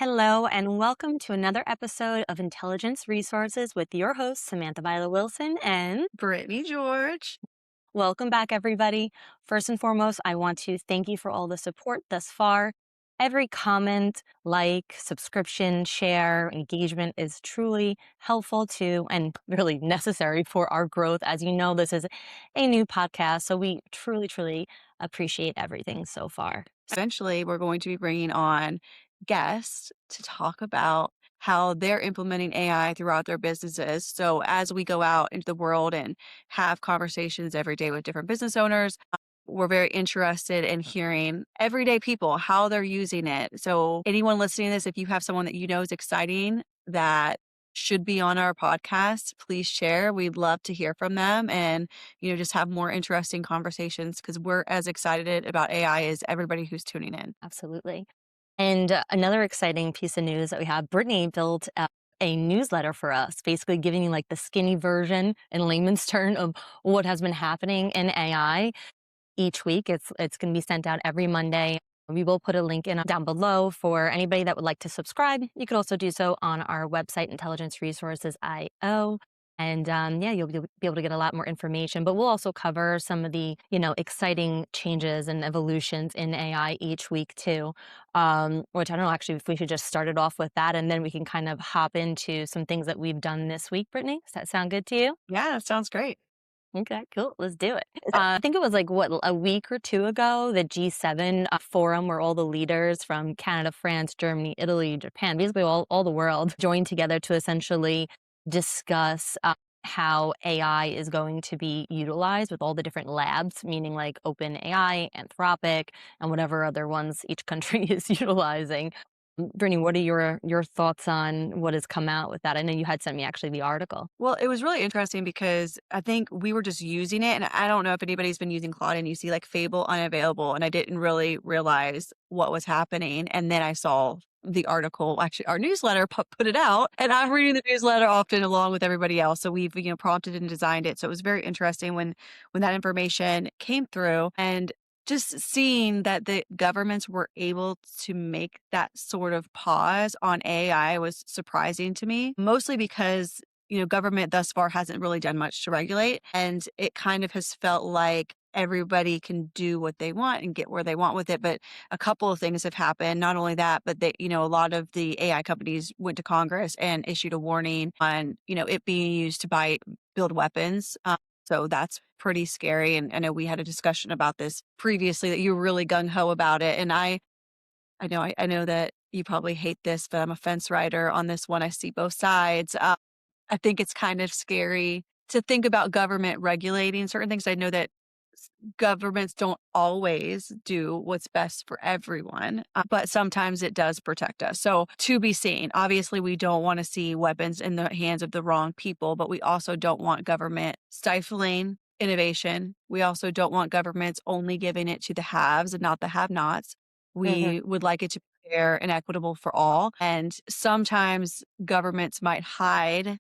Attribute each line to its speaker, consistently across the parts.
Speaker 1: Hello, and welcome to another episode of Intelligence Resources with your host, Samantha Wilson, and
Speaker 2: Brittany George.
Speaker 1: welcome back, everybody. First and foremost, I want to thank you for all the support thus far. Every comment, like, subscription, share, engagement is truly helpful to and really necessary for our growth. As you know, this is a new podcast, so we truly appreciate everything so far.
Speaker 2: Eventually, we're going to be bringing on guests to talk about how they're implementing AI throughout their businesses. So, as we go out into the world and have conversations every day with different business owners, we're very interested in hearing everyday people, how they're using it. So, anyone listening to this, if you have someone that you know is exciting that should be on our podcast, please share. We'd love to hear from them and, just have more interesting conversations because we're as excited about AI as everybody who's tuning in.
Speaker 1: Absolutely. And another exciting piece of news that we have, Brittany built a newsletter for us, basically giving you like the skinny version in layman's term of what has been happening in AI each week. It's going to be sent out every Monday. We will put a link in down below for anybody that would like to subscribe. You could also do so on our website, Intelligence Resources IO. And yeah, you'll be able to get a lot more information. But we'll also cover some of the, exciting changes and evolutions in AI each week too. Which I don't know, actually, if we should just start it off with that, and then we can kind of hop into some things that we've done this week. Brittany, does that sound good to you?
Speaker 2: Yeah, that sounds great.
Speaker 1: Okay, cool. Let's do it. I think it was like what a week or two ago, the G7 forum where all the leaders from Canada, France, Germany, Italy, Japan, basically all the world joined together to essentially discuss how AI is going to be utilized with all the different labs, meaning like OpenAI, Anthropic, and whatever other ones each country is utilizing. Brittany, what are your thoughts on what has come out with that? I know you had sent me actually the article.
Speaker 2: Well, it was really interesting because I think we were just using it. And I don't know if anybody's been using Claude and you see like Fable unavailable. And I didn't really realize what was happening. And then I saw the article, actually, our newsletter put it out. And I'm reading the newsletter often along with everybody else. So we've, prompted and designed it. So it was very interesting when that information came through. And just seeing that the governments were able to make that sort of pause on AI was surprising to me, mostly because, government thus far hasn't really done much to regulate. And it kind of has felt like everybody can do what they want and get where they want with it. But a couple of things have happened. Not only that, but they, a lot of the AI companies went to Congress and issued a warning on, it being used to build weapons. So that's pretty scary. And I know we had a discussion about this previously that you were really gung ho about it. And I know that you probably hate this, but I'm a fence rider on this one. I see both sides. I think it's kind of scary to think about government regulating certain things. I know that governments don't always do what's best for everyone, but sometimes it does protect us. So to be seen, obviously we don't want to see weapons in the hands of the wrong people, but we also don't want government stifling innovation. We also don't want governments only giving it to the haves and not the have-nots.
Speaker 1: Hmm.
Speaker 2: We would like it to be fair and equitable for all. And sometimes governments might hide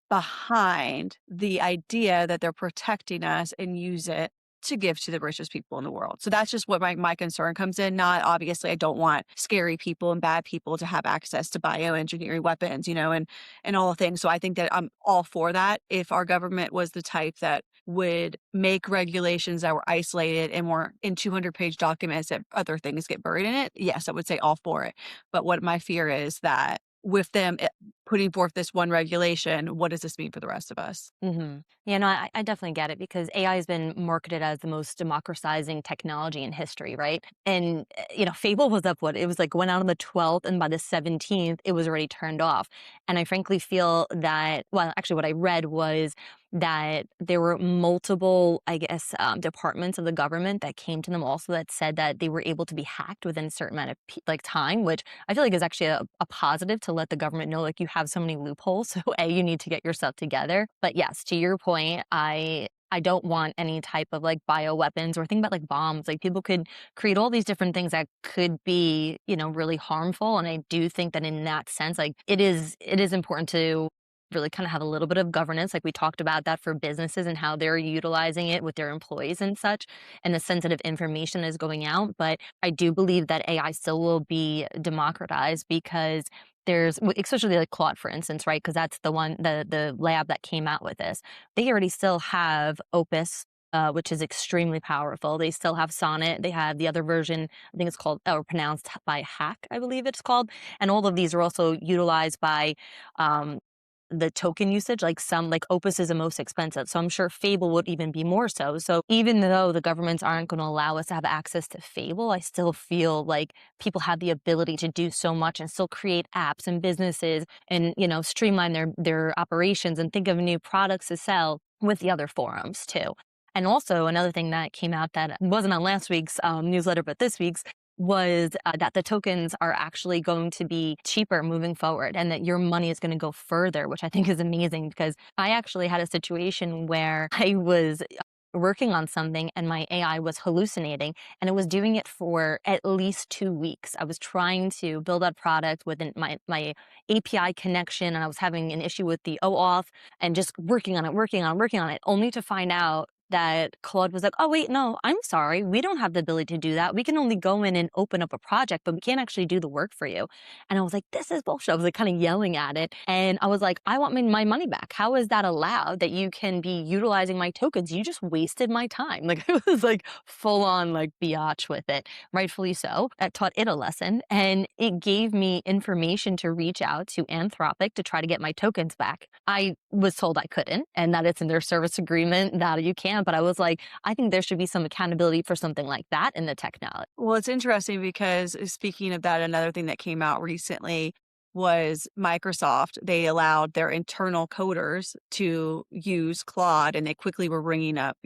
Speaker 2: behind the idea that they're protecting us and use it to give to the richest people in the world. So that's just what my concern comes in. Not obviously, I don't want scary people and bad people to have access to bioengineering weapons, and all the things. So I think that I'm all for that. If our government was the type that would make regulations that were isolated and were in 200-page documents that other things get buried in it, yes, I would say all for it. But what my fear is that with them putting forth this one regulation, what does this mean for the rest of us?
Speaker 1: Yeah, no, I definitely get it because AI has been marketed as the most democratizing technology in history, right? And, Fable was up, it was like went out on the 12th, and by the 17th, it was already turned off. And I frankly feel that, well, actually, what I read was that there were multiple, I guess, departments of the government that came to them also that said that they were able to be hacked within a certain amount of like time, which I feel like is actually a positive to let the government know, like, you have so many loopholes. So you need to get yourself together. But yes, to your point, I don't want any type of like bioweapons or think about like bombs. Like people could create all these different things that could be, really harmful. And I do think that in that sense, like it is important to really kind of have a little bit of governance. Like we talked about that for businesses and how they're utilizing it with their employees and such, and the sensitive information is going out. But I do believe that AI still will be democratized because especially like Claude, for instance, right? Because that's the lab that came out with this. They already still have Opus, which is extremely powerful. They still have Sonnet. They have the other version, I think it's called, or pronounced by Hack, I believe it's called. And all of these are also utilized by um, the token usage. Like some, like Opus is the most expensive. So I'm sure Fable would even be more so. So even though the governments aren't going to allow us to have access to Fable, I still feel like people have the ability to do so much and still create apps and businesses and, streamline their operations and think of new products to sell with the other forums too. And also another thing that came out that wasn't on last week's newsletter, but this week's was that the tokens are actually going to be cheaper moving forward and that your money is going to go further, which I think is amazing because I actually had a situation where I was working on something and my AI was hallucinating and it was doing it for at least 2 weeks. I was trying to build a product with my API connection and I was having an issue with the OAuth and just working on it, working on it, only to find out that Claude was like, "Oh, wait, no, I'm sorry. We don't have the ability to do that. We can only go in and open up a project, but we can't actually do the work for you." And I was like, "This is bullshit." I was like kind of yelling at it. And I was like, "I want my money back. How is that allowed that you can be utilizing my tokens? You just wasted my time." Like it was like full on like biatch with it, rightfully so. I taught it a lesson and it gave me information to reach out to Anthropic to try to get my tokens back. I was told I couldn't and that it's in their service agreement that you can, but I was like, I think there should be some accountability for something like that in the technology.
Speaker 2: Well, it's interesting because speaking of that, another thing that came out recently was Microsoft. They allowed their internal coders to use Claude and they quickly were bringing up,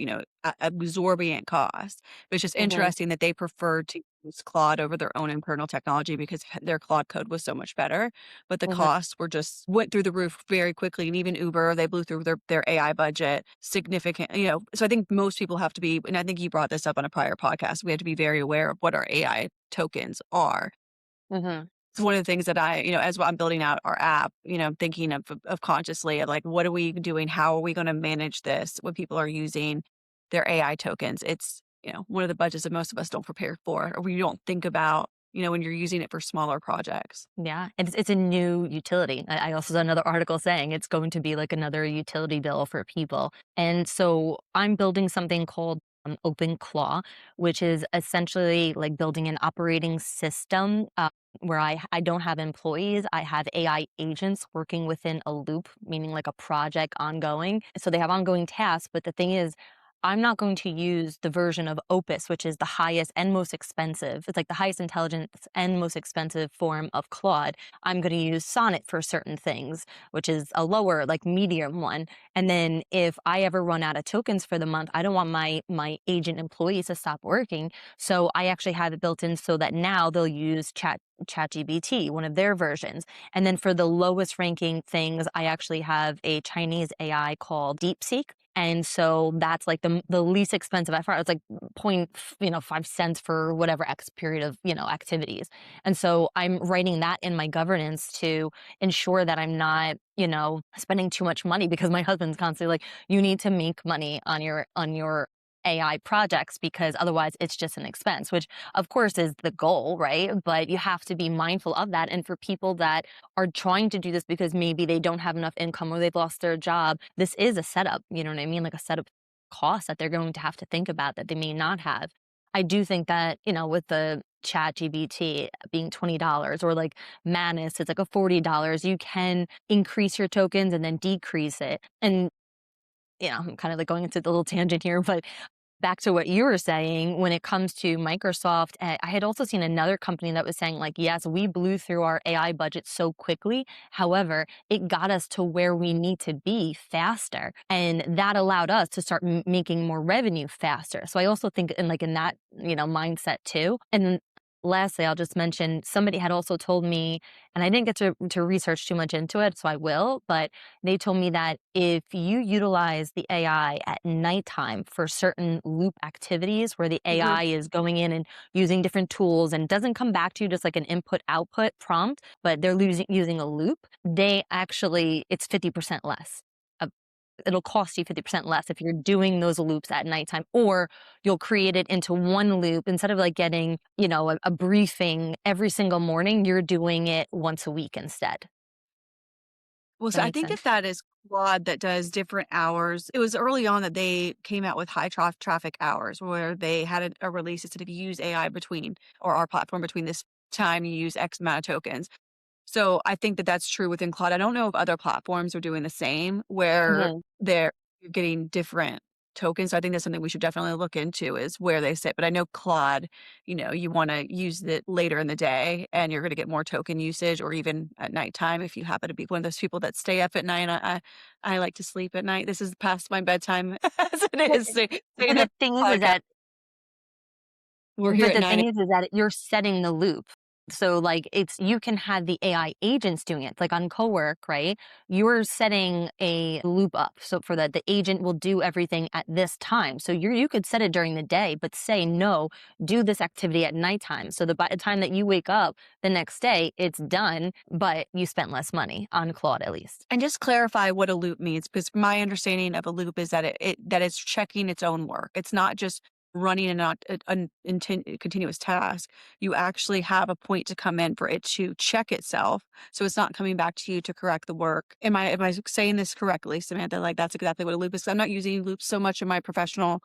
Speaker 2: exorbitant costs. But it's just
Speaker 1: Mhm,
Speaker 2: interesting that they preferred to use Claude over their own internal technology because their Claude code was so much better. But the
Speaker 1: mhm.
Speaker 2: costs were just went through the roof very quickly. And even Uber, they blew through their AI budget significant, so I think most people have to be, and I think you brought this up on a prior podcast, we have to be very aware of what our AI tokens are.
Speaker 1: Mhm.
Speaker 2: It's one of the things that as I'm building out our app, I'm thinking of consciously of like, what are we doing? How are we going to manage this when people are using their AI tokens? It's, one of the budgets that most of us don't prepare for, or we don't think about, when you're using it for smaller projects.
Speaker 1: Yeah, and it's a new utility. I also saw another article saying it's going to be like another utility bill for people. And so I'm building something called OpenClaw, which is essentially like building an operating system where I don't have employees. I have AI agents working within a loop, meaning like a project ongoing. So they have ongoing tasks. But the thing is, I'm not going to use the version of Opus, which is the highest and most expensive. It's like the highest intelligence and most expensive form of Claude. I'm going to use Sonnet for certain things, which is a lower, like medium one. And then if I ever run out of tokens for the month, I don't want my agent employees to stop working. So I actually have it built in so that now they'll use ChatGPT, one of their versions. And then for the lowest ranking things, I actually have a Chinese AI called DeepSeek. And so that's like the least expensive at first. It's like 5 cents for whatever X period of, activities. And so I'm writing that in my governance to ensure that I'm not, spending too much money because my husband's constantly like, you need to make money on your AI projects because otherwise it's just an expense, which of course is the goal, right? But you have to be mindful of that. And for people that are trying to do this because maybe they don't have enough income or they've lost their job, this is a setup, you know what I mean? Like a setup cost that they're going to have to think about that they may not have. I do think that, with the chat GBT being $20 or like Manus, it's like a $40, you can increase your tokens and then decrease it. And I'm kind of like going into the little tangent here, but back to what you were saying when it comes to Microsoft, I had also seen another company that was saying like, yes, we blew through our AI budget so quickly. However, it got us to where we need to be faster. And that allowed us to start making more revenue faster. So I also think in that, mindset too. And lastly, I'll just mention somebody had also told me, and I didn't get to research too much into it, so I will, but they told me that if you utilize the AI at nighttime for certain loop activities where the
Speaker 2: Mhm.
Speaker 1: AI is going in and using different tools and doesn't come back to you just like an input output prompt, but they're using a loop, they actually, it's 50% less. It'll cost you 50% less if you're doing those loops at nighttime, or you'll create it into one loop instead of like getting, a briefing every single morning, you're doing it once a week instead.
Speaker 2: Well,
Speaker 1: Does
Speaker 2: so
Speaker 1: that
Speaker 2: I
Speaker 1: make
Speaker 2: think that
Speaker 1: sense?
Speaker 2: that is Claude that does different hours. It was early on that they came out with high traffic hours where they had a release that said if you use AI between or our platform between this time, you use X amount of tokens. So I think that that's true within Claude. I don't know if other platforms are doing the same where
Speaker 1: Mhm.
Speaker 2: you're getting different tokens. So I think that's something we should definitely look into is where they sit. But I know Claude, you want to use it later in the day and you're going to get more token usage or even at nighttime if you happen to be one of those people that stay up at night. I like to sleep at night. This is past my bedtime as it
Speaker 1: Well,
Speaker 2: is.
Speaker 1: but
Speaker 2: Staying
Speaker 1: the
Speaker 2: up
Speaker 1: thing is
Speaker 2: podcast.
Speaker 1: that
Speaker 2: We're here
Speaker 1: But
Speaker 2: at
Speaker 1: the
Speaker 2: 9.
Speaker 1: thing is that you're setting the loop. So, like, it's you can have the AI agents doing it, like on Cowork, right? You're setting a loop up so for that the agent will do everything at this time. So you could set it during the day, but say no, do this activity at nighttime. So that by the time that you wake up the next day, it's done, but you spent less money on Claude at least.
Speaker 2: And just clarify what a loop means, because my understanding of a loop is that that it's checking its own work. It's not just running an continuous task. You actually have a point to come in for it to check itself, so it's not coming back to you to correct the work. Am I saying this correctly, Samantha? Like that's exactly what a loop is. I'm not using loops so much in my professional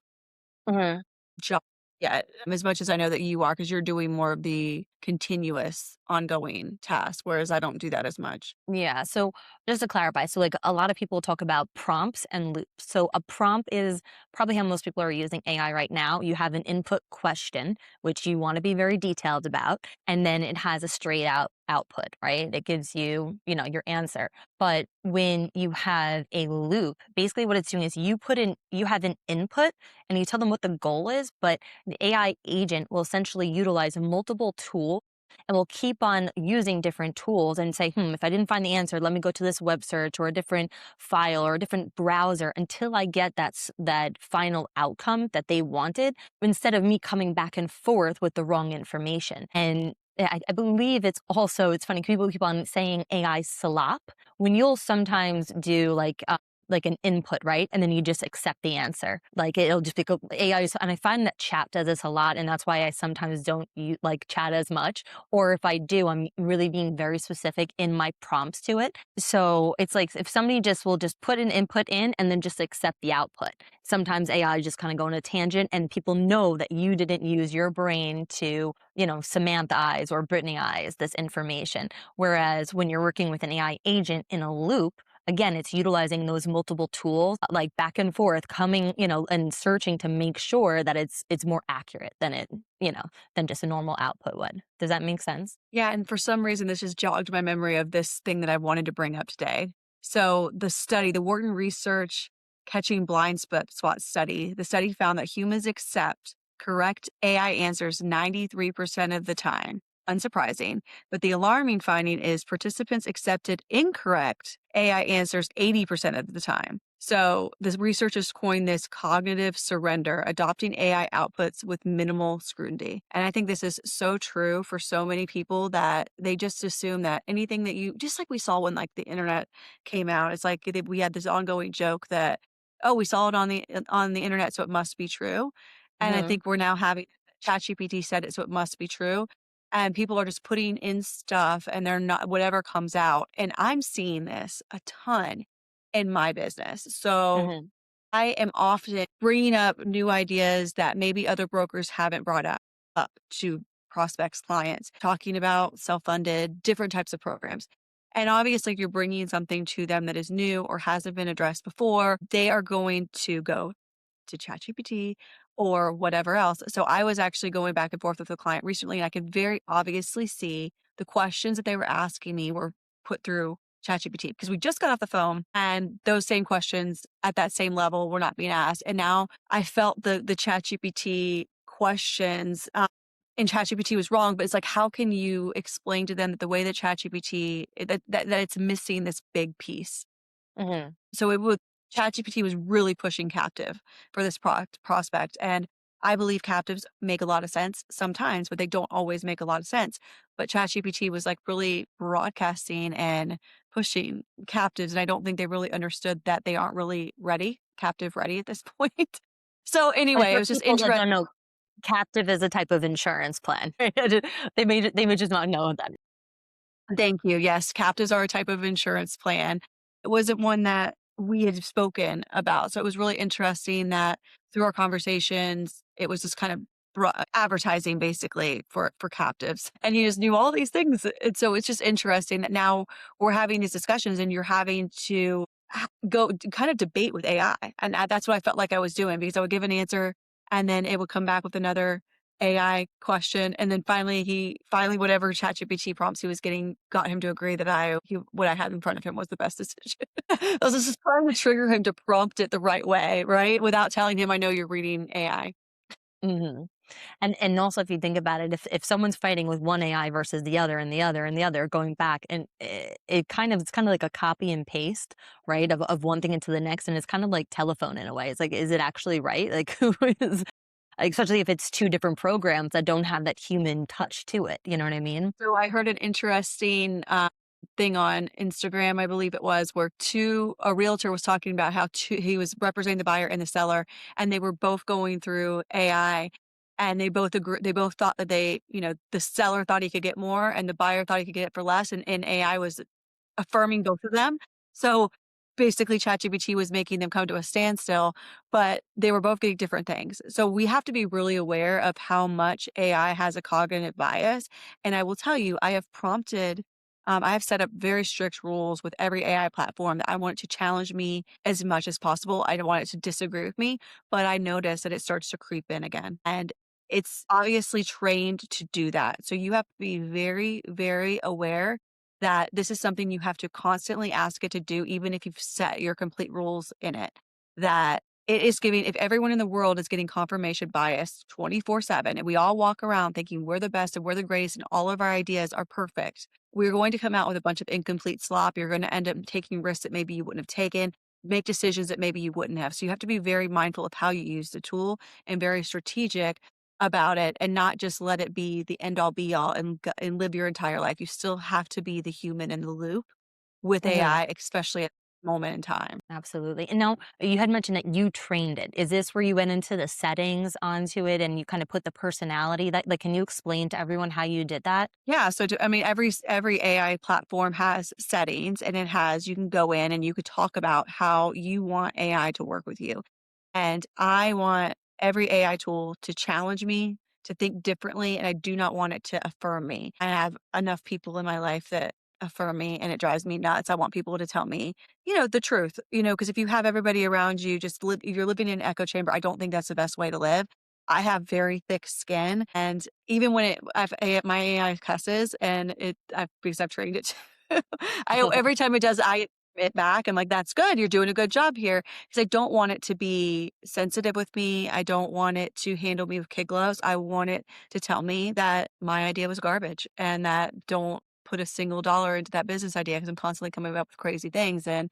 Speaker 1: Mhm.
Speaker 2: job yet, as much as I know that you are, because you're doing more of the continuous, ongoing task, whereas I don't do that as much.
Speaker 1: Yeah. So just to clarify, so like a lot of people talk about prompts and loops. So a prompt is probably how most people are using AI right now. You have an input question, which you want to be very detailed about, and then it has a straight out output, right? It gives you, your answer. But when you have a loop, basically what it's doing is you have an input and you tell them what the goal is, but the AI agent will essentially utilize multiple tools and we'll keep on using different tools and say, if I didn't find the answer, let me go to this web search or a different file or a different browser until I get that final outcome that they wanted, instead of me coming back and forth with the wrong information. And I believe it's funny, people keep on saying AI slop when you'll sometimes do like an input, right? And then you just accept the answer. Like it'll just be AI. And I find that chat does this a lot. And that's why I sometimes don't like chat as much, or if I do, I'm really being very specific in my prompts to it. So it's like if somebody just will just put an input in and then just accept the output. Sometimes AI just kind of go on a tangent and people know that you didn't use your brain to, Samantha eyes or Brittany eyes this information. Whereas when you're working with an AI agent in a loop, again, it's utilizing those multiple tools like back and forth, coming, and searching to make sure that it's more accurate than just a normal output would. Does that make sense?
Speaker 2: Yeah, and for some reason, this just jogged my memory of this thing that I wanted to bring up today. So, the Wharton Research Catching Spot study, the study found that humans accept correct AI answers 93% of the time. Unsurprising. But the alarming finding is participants accepted incorrect AI answers 80% of the time. So, the researchers coined this cognitive surrender, adopting AI outputs with minimal scrutiny. And I think this is so true for so many people that they just assume that anything that just like we saw when like the internet came out, it's like we had this ongoing joke that, oh, we saw it on the internet, so it must be true. And I
Speaker 1: Hmm.
Speaker 2: think we're now having ChatGPT said it, so it must be true. And people are just putting in stuff and they're not, whatever comes out. And I'm seeing this a ton in my business. So
Speaker 1: Hmm.
Speaker 2: I am often bringing up new ideas that maybe other brokers haven't brought up to prospects, clients, talking about self-funded, different types of programs. And obviously, if you're bringing something to them that is new or hasn't been addressed before, they are going to go to ChatGPT or whatever else. So I was actually going back and forth with a client recently, and I could very obviously see the questions that they were asking me were put through ChatGPT because we just got off the phone and those same questions at that same level were not being asked. And now I felt the ChatGPT questions. and ChatGPT was wrong, but it's like, how can you explain to them that the way that ChatGPT that it's missing this big piece?
Speaker 1: Mhm.
Speaker 2: So it would ChatGPT was really pushing captive for this prospect, and I believe captives make a lot of sense sometimes, but they don't always make a lot of sense. But ChatGPT was like really broadcasting and pushing captives, and I don't think they really understood that they aren't really ready, captive ready at this point. So
Speaker 1: And
Speaker 2: anyway, it
Speaker 1: for
Speaker 2: was just
Speaker 1: people that
Speaker 2: interesting.
Speaker 1: don't know, captive is a type of insurance plan. They may just not know that.
Speaker 2: Thank you. Yes, captives are a type of insurance plan. It wasn't one that we had spoken about. So it was really interesting that through our conversations, it was just kind of advertising basically for captives. And you just knew all these things. And so it's just interesting that now we're having these discussions and you're having to kind of debate with AI. And that's what I felt like I was doing because I would give an answer and then it would come back with another AI question, and then finally whatever ChatGPT prompts he was getting got him to agree that what I had in front of him was the best decision. I was just trying to trigger him to prompt it the right way, right? Without telling him, "I know you're reading AI."
Speaker 1: Mhm. And also if you think about it, if someone's fighting with one AI versus the other and the other and the other going back, and it's kind of like a copy and paste, right, of one thing into the next, and it's kind of like telephone in a way. It's like, is it actually right? Like, who is like, especially if it's 2 different programs that don't have that human touch to it, you know what I mean?
Speaker 2: So I heard an interesting thing on Instagram, I believe it was, where a realtor was talking about how he was representing the buyer and the seller, and they were both going through AI, and they both thought that the seller thought he could get more, and the buyer thought he could get it for less, and AI was affirming both of them. So basically, ChatGPT was making them come to a standstill, but they were both getting different things. So we have to be really aware of how much AI has a cognitive bias. And I will tell you, I have set up very strict rules with every AI platform that I want it to challenge me as much as possible. I don't want it to disagree with me, but I notice that it starts to creep in again. And it's obviously trained to do that. So you have to be very, very aware that this is something you have to constantly ask it to do, even if you've set your complete rules in it. That it is giving, if everyone in the world is getting confirmation bias 24/7, and we all walk around thinking we're the best and we're the greatest and all of our ideas are perfect, we're going to come out with a bunch of incomplete slop. You're going to end up taking risks that maybe you wouldn't have taken, make decisions that maybe you wouldn't have. So you have to be very mindful of how you use the tool and very strategic about it and not just let it be the end all be all and live your entire life. You still have to be the human in the loop with
Speaker 1: Mhm.
Speaker 2: AI, especially at the moment in time.
Speaker 1: Absolutely. And now you had mentioned that you trained it. Is this where you went into the settings onto it and you kind of put the personality that like, can you explain to everyone how you did that?
Speaker 2: Yeah, so I mean, every AI platform has settings, and you can go in and you could talk about how you want AI to work with you. And I want every AI tool to challenge me to think differently, and I do not want it to affirm me. I have enough people in my life that affirm me, and it drives me nuts. I want people to tell me, the truth, because if you have everybody around you you're living in an echo chamber, I don't think that's the best way to live. I have very thick skin, and even when my AI cusses, and because I've trained it to, every time it does, I it back. I'm like, "That's good. You're doing a good job here." Because I don't want it to be sensitive with me. I don't want it to handle me with kid gloves. I want it to tell me that my idea was garbage and that don't put a single dollar into that business idea because I'm constantly coming up with crazy things. And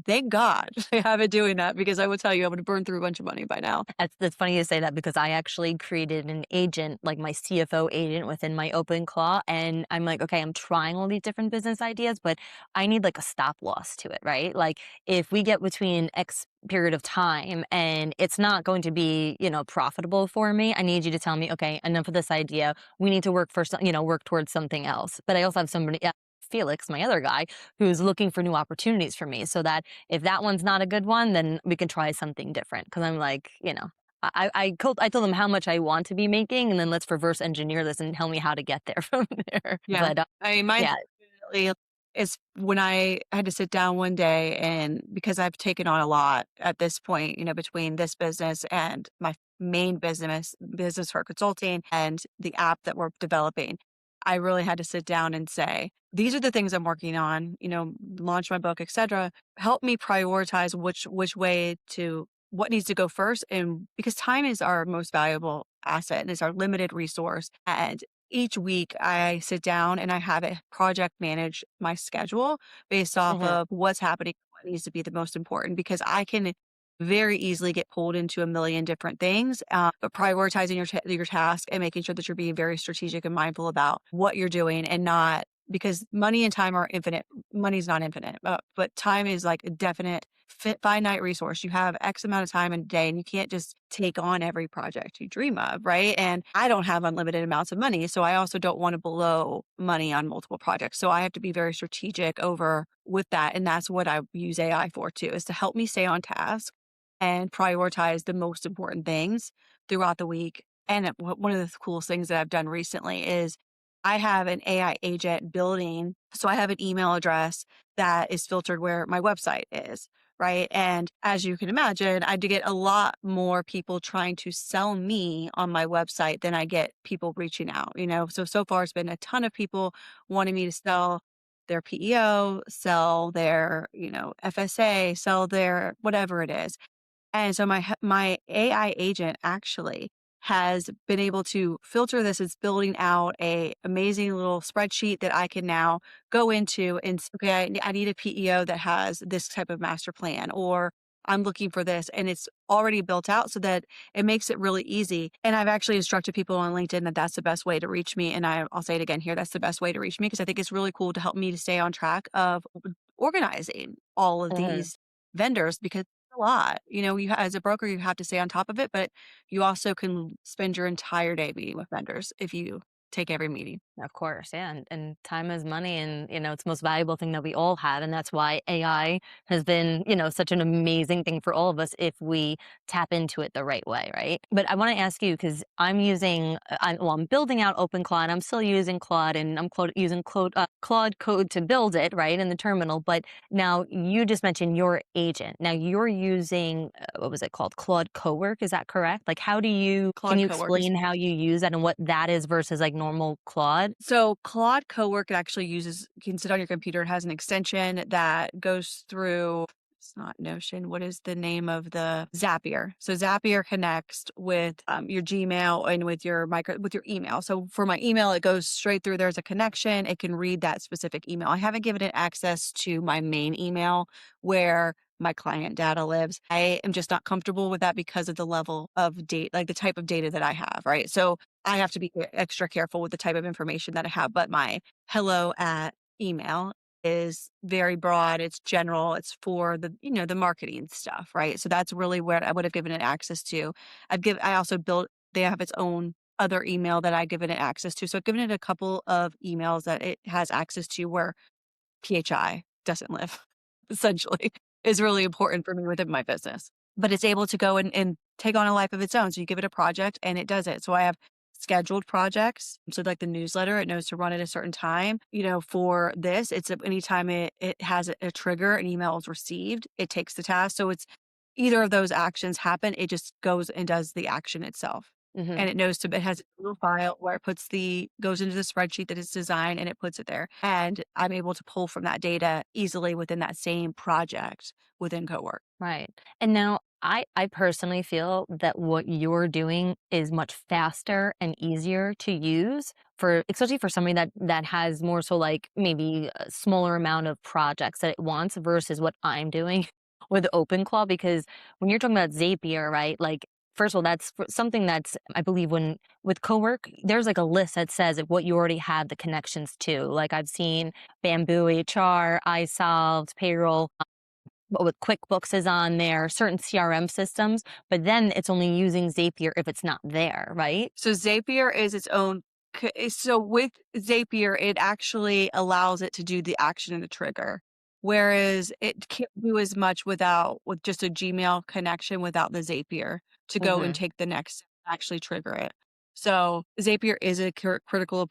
Speaker 2: thank God I have it doing that because I will tell you, I would have burned through a bunch of money by now.
Speaker 1: That's funny you say that because I actually created an agent, like my CFO agent within my open claw. And I'm like, okay, I'm trying all these different business ideas, but I need like a stop loss to it, right? Like if we get between X period of time and it's not going to be, profitable for me, I need you to tell me, okay, enough of this idea. We need to work for some, work towards something else. But I also have somebody, Felix, my other guy, who's looking for new opportunities for me so that if that one's not a good one, then we can try something different. Because I'm like, I told them how much I want to be making, and then let's reverse engineer this and tell me how to get there from there.
Speaker 2: Yeah.
Speaker 1: But
Speaker 2: I mean, mine
Speaker 1: yeah,
Speaker 2: definitely is when I had to sit down one day and because I've taken on a lot at this point, between this business and my main business for consulting and the app that we're developing, I really had to sit down and say, these are the things I'm working on, launch my book, etc. Help me prioritize which way to what needs to go first. And because time is our most valuable asset and it's our limited resource. And each week I sit down and I have a project manage my schedule based off
Speaker 1: Mhm.
Speaker 2: of what's happening, what needs to be the most important, because I can very easily get pulled into a million different things. But prioritizing your task and making sure that you're being very strategic and mindful about what you're doing, and not, because money and time are infinite. Money's not infinite, but time is like a definite finite resource. You have X amount of time in a day, and you can't just take on every project you dream of, right? And I don't have unlimited amounts of money, so I also don't want to blow money on multiple projects. So I have to be very strategic over with that, and that's what I use AI for too, is to help me stay on task and prioritize the most important things throughout the week. And one of the coolest things that I've done recently is I have an AI agent building. So I have an email address that is filtered where my website is, right? And as you can imagine, I do get a lot more people trying to sell me on my website than I get people reaching out, you know? So far it's been a ton of people wanting me to sell their PEO, sell their, FSA, sell their whatever it is. And so my AI agent actually has been able to filter this. It's building out a amazing little spreadsheet that I can now go into and okay, I need a PEO that has this type of master plan, or I'm looking for this, and it's already built out so that it makes it really easy. And I've actually instructed people on LinkedIn that that's the best way to reach me. And I'll say it again here, that's the best way to reach me, because I think it's really cool to help me to stay on track of organizing all of
Speaker 1: Mhm.
Speaker 2: these vendors, because a lot. As a broker, you have to stay on top of it, but you also can spend your entire day meeting with vendors if you take every meeting.
Speaker 1: Of course, yeah, and time is money, and it's the most valuable thing that we all have, and that's why AI has been such an amazing thing for all of us if we tap into it the right way, right? But I want to ask you because I'm using, I'm building out OpenClaw, and I'm still using Claude, and I'm using Claude Code to build it, right, in the terminal. But now you just mentioned your agent. Now you're using what was it called, Claude Cowork? Is that correct? Like, how do you? Can
Speaker 2: Claude
Speaker 1: you
Speaker 2: Cowork is
Speaker 1: explain how you use that and what that is versus like normal Claude?
Speaker 2: so Claude Cowork actually you can sit on your computer. It has an extension that goes through, it's not Notion. What is the name of the Zapier? So Zapier connects with your Gmail and with your email. So for my email, it goes straight through. There's a connection. It can read that specific email. I haven't given it access to my main email where my client data lives. I am just not comfortable with that because of the level of data, like the type of data that I have, right? So I have to be extra careful with the type of information that I have. But my hello at email is very broad. It's general. It's for the marketing stuff, right? So that's really where I would have given it access to. I also built, they have its own other email that I've given it access to. So I've given it a couple of emails that it has access to where PHI doesn't live, essentially, is really important for me within my business. But it's able to go and take on a life of its own. So you give it a project and it does it. So I have scheduled projects. So like the newsletter, it knows to run at a certain time. For this, anytime it has a trigger, an email is received, it takes the task. So it's either of those actions happen, it just goes and does the action itself.
Speaker 1: Mhm.
Speaker 2: And it has a little file where it goes into the spreadsheet that it's designed, and it puts it there. And I'm able to pull from that data easily within that same project within Cowork.
Speaker 1: Right. And now I personally feel that what you're doing is much faster and easier to use for especially for somebody that has more so like maybe a smaller amount of projects that it wants versus what I'm doing with OpenClaw because when you're talking about Zapier, right? Like first of all, that's something that's I believe when with Cowork, there's like a list that says what you already have the connections to. Like I've seen Bamboo HR, iSolved, Payroll but with QuickBooks is on there, certain CRM systems, but then it's only using Zapier if it's not there, right?
Speaker 2: So Zapier is its own. So with Zapier, it actually allows it to do the action and the trigger, whereas it can't do as much with just a Gmail connection without the Zapier to go and
Speaker 1: Mhm.
Speaker 2: take the next, actually trigger it. So Zapier is a critical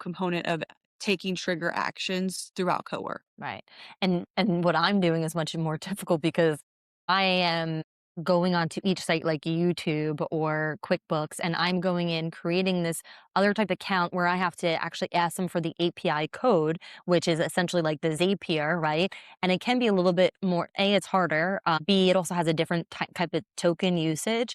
Speaker 2: component of taking trigger actions throughout Cowork.
Speaker 1: Right. And what I'm doing is much more difficult because I am going onto each site like YouTube or QuickBooks and I'm going in creating this other type of account where I have to actually ask them for the API code, which is essentially like the Zapier, right? And it can be a little bit more, A, it's harder. B, it also has a different type of token usage.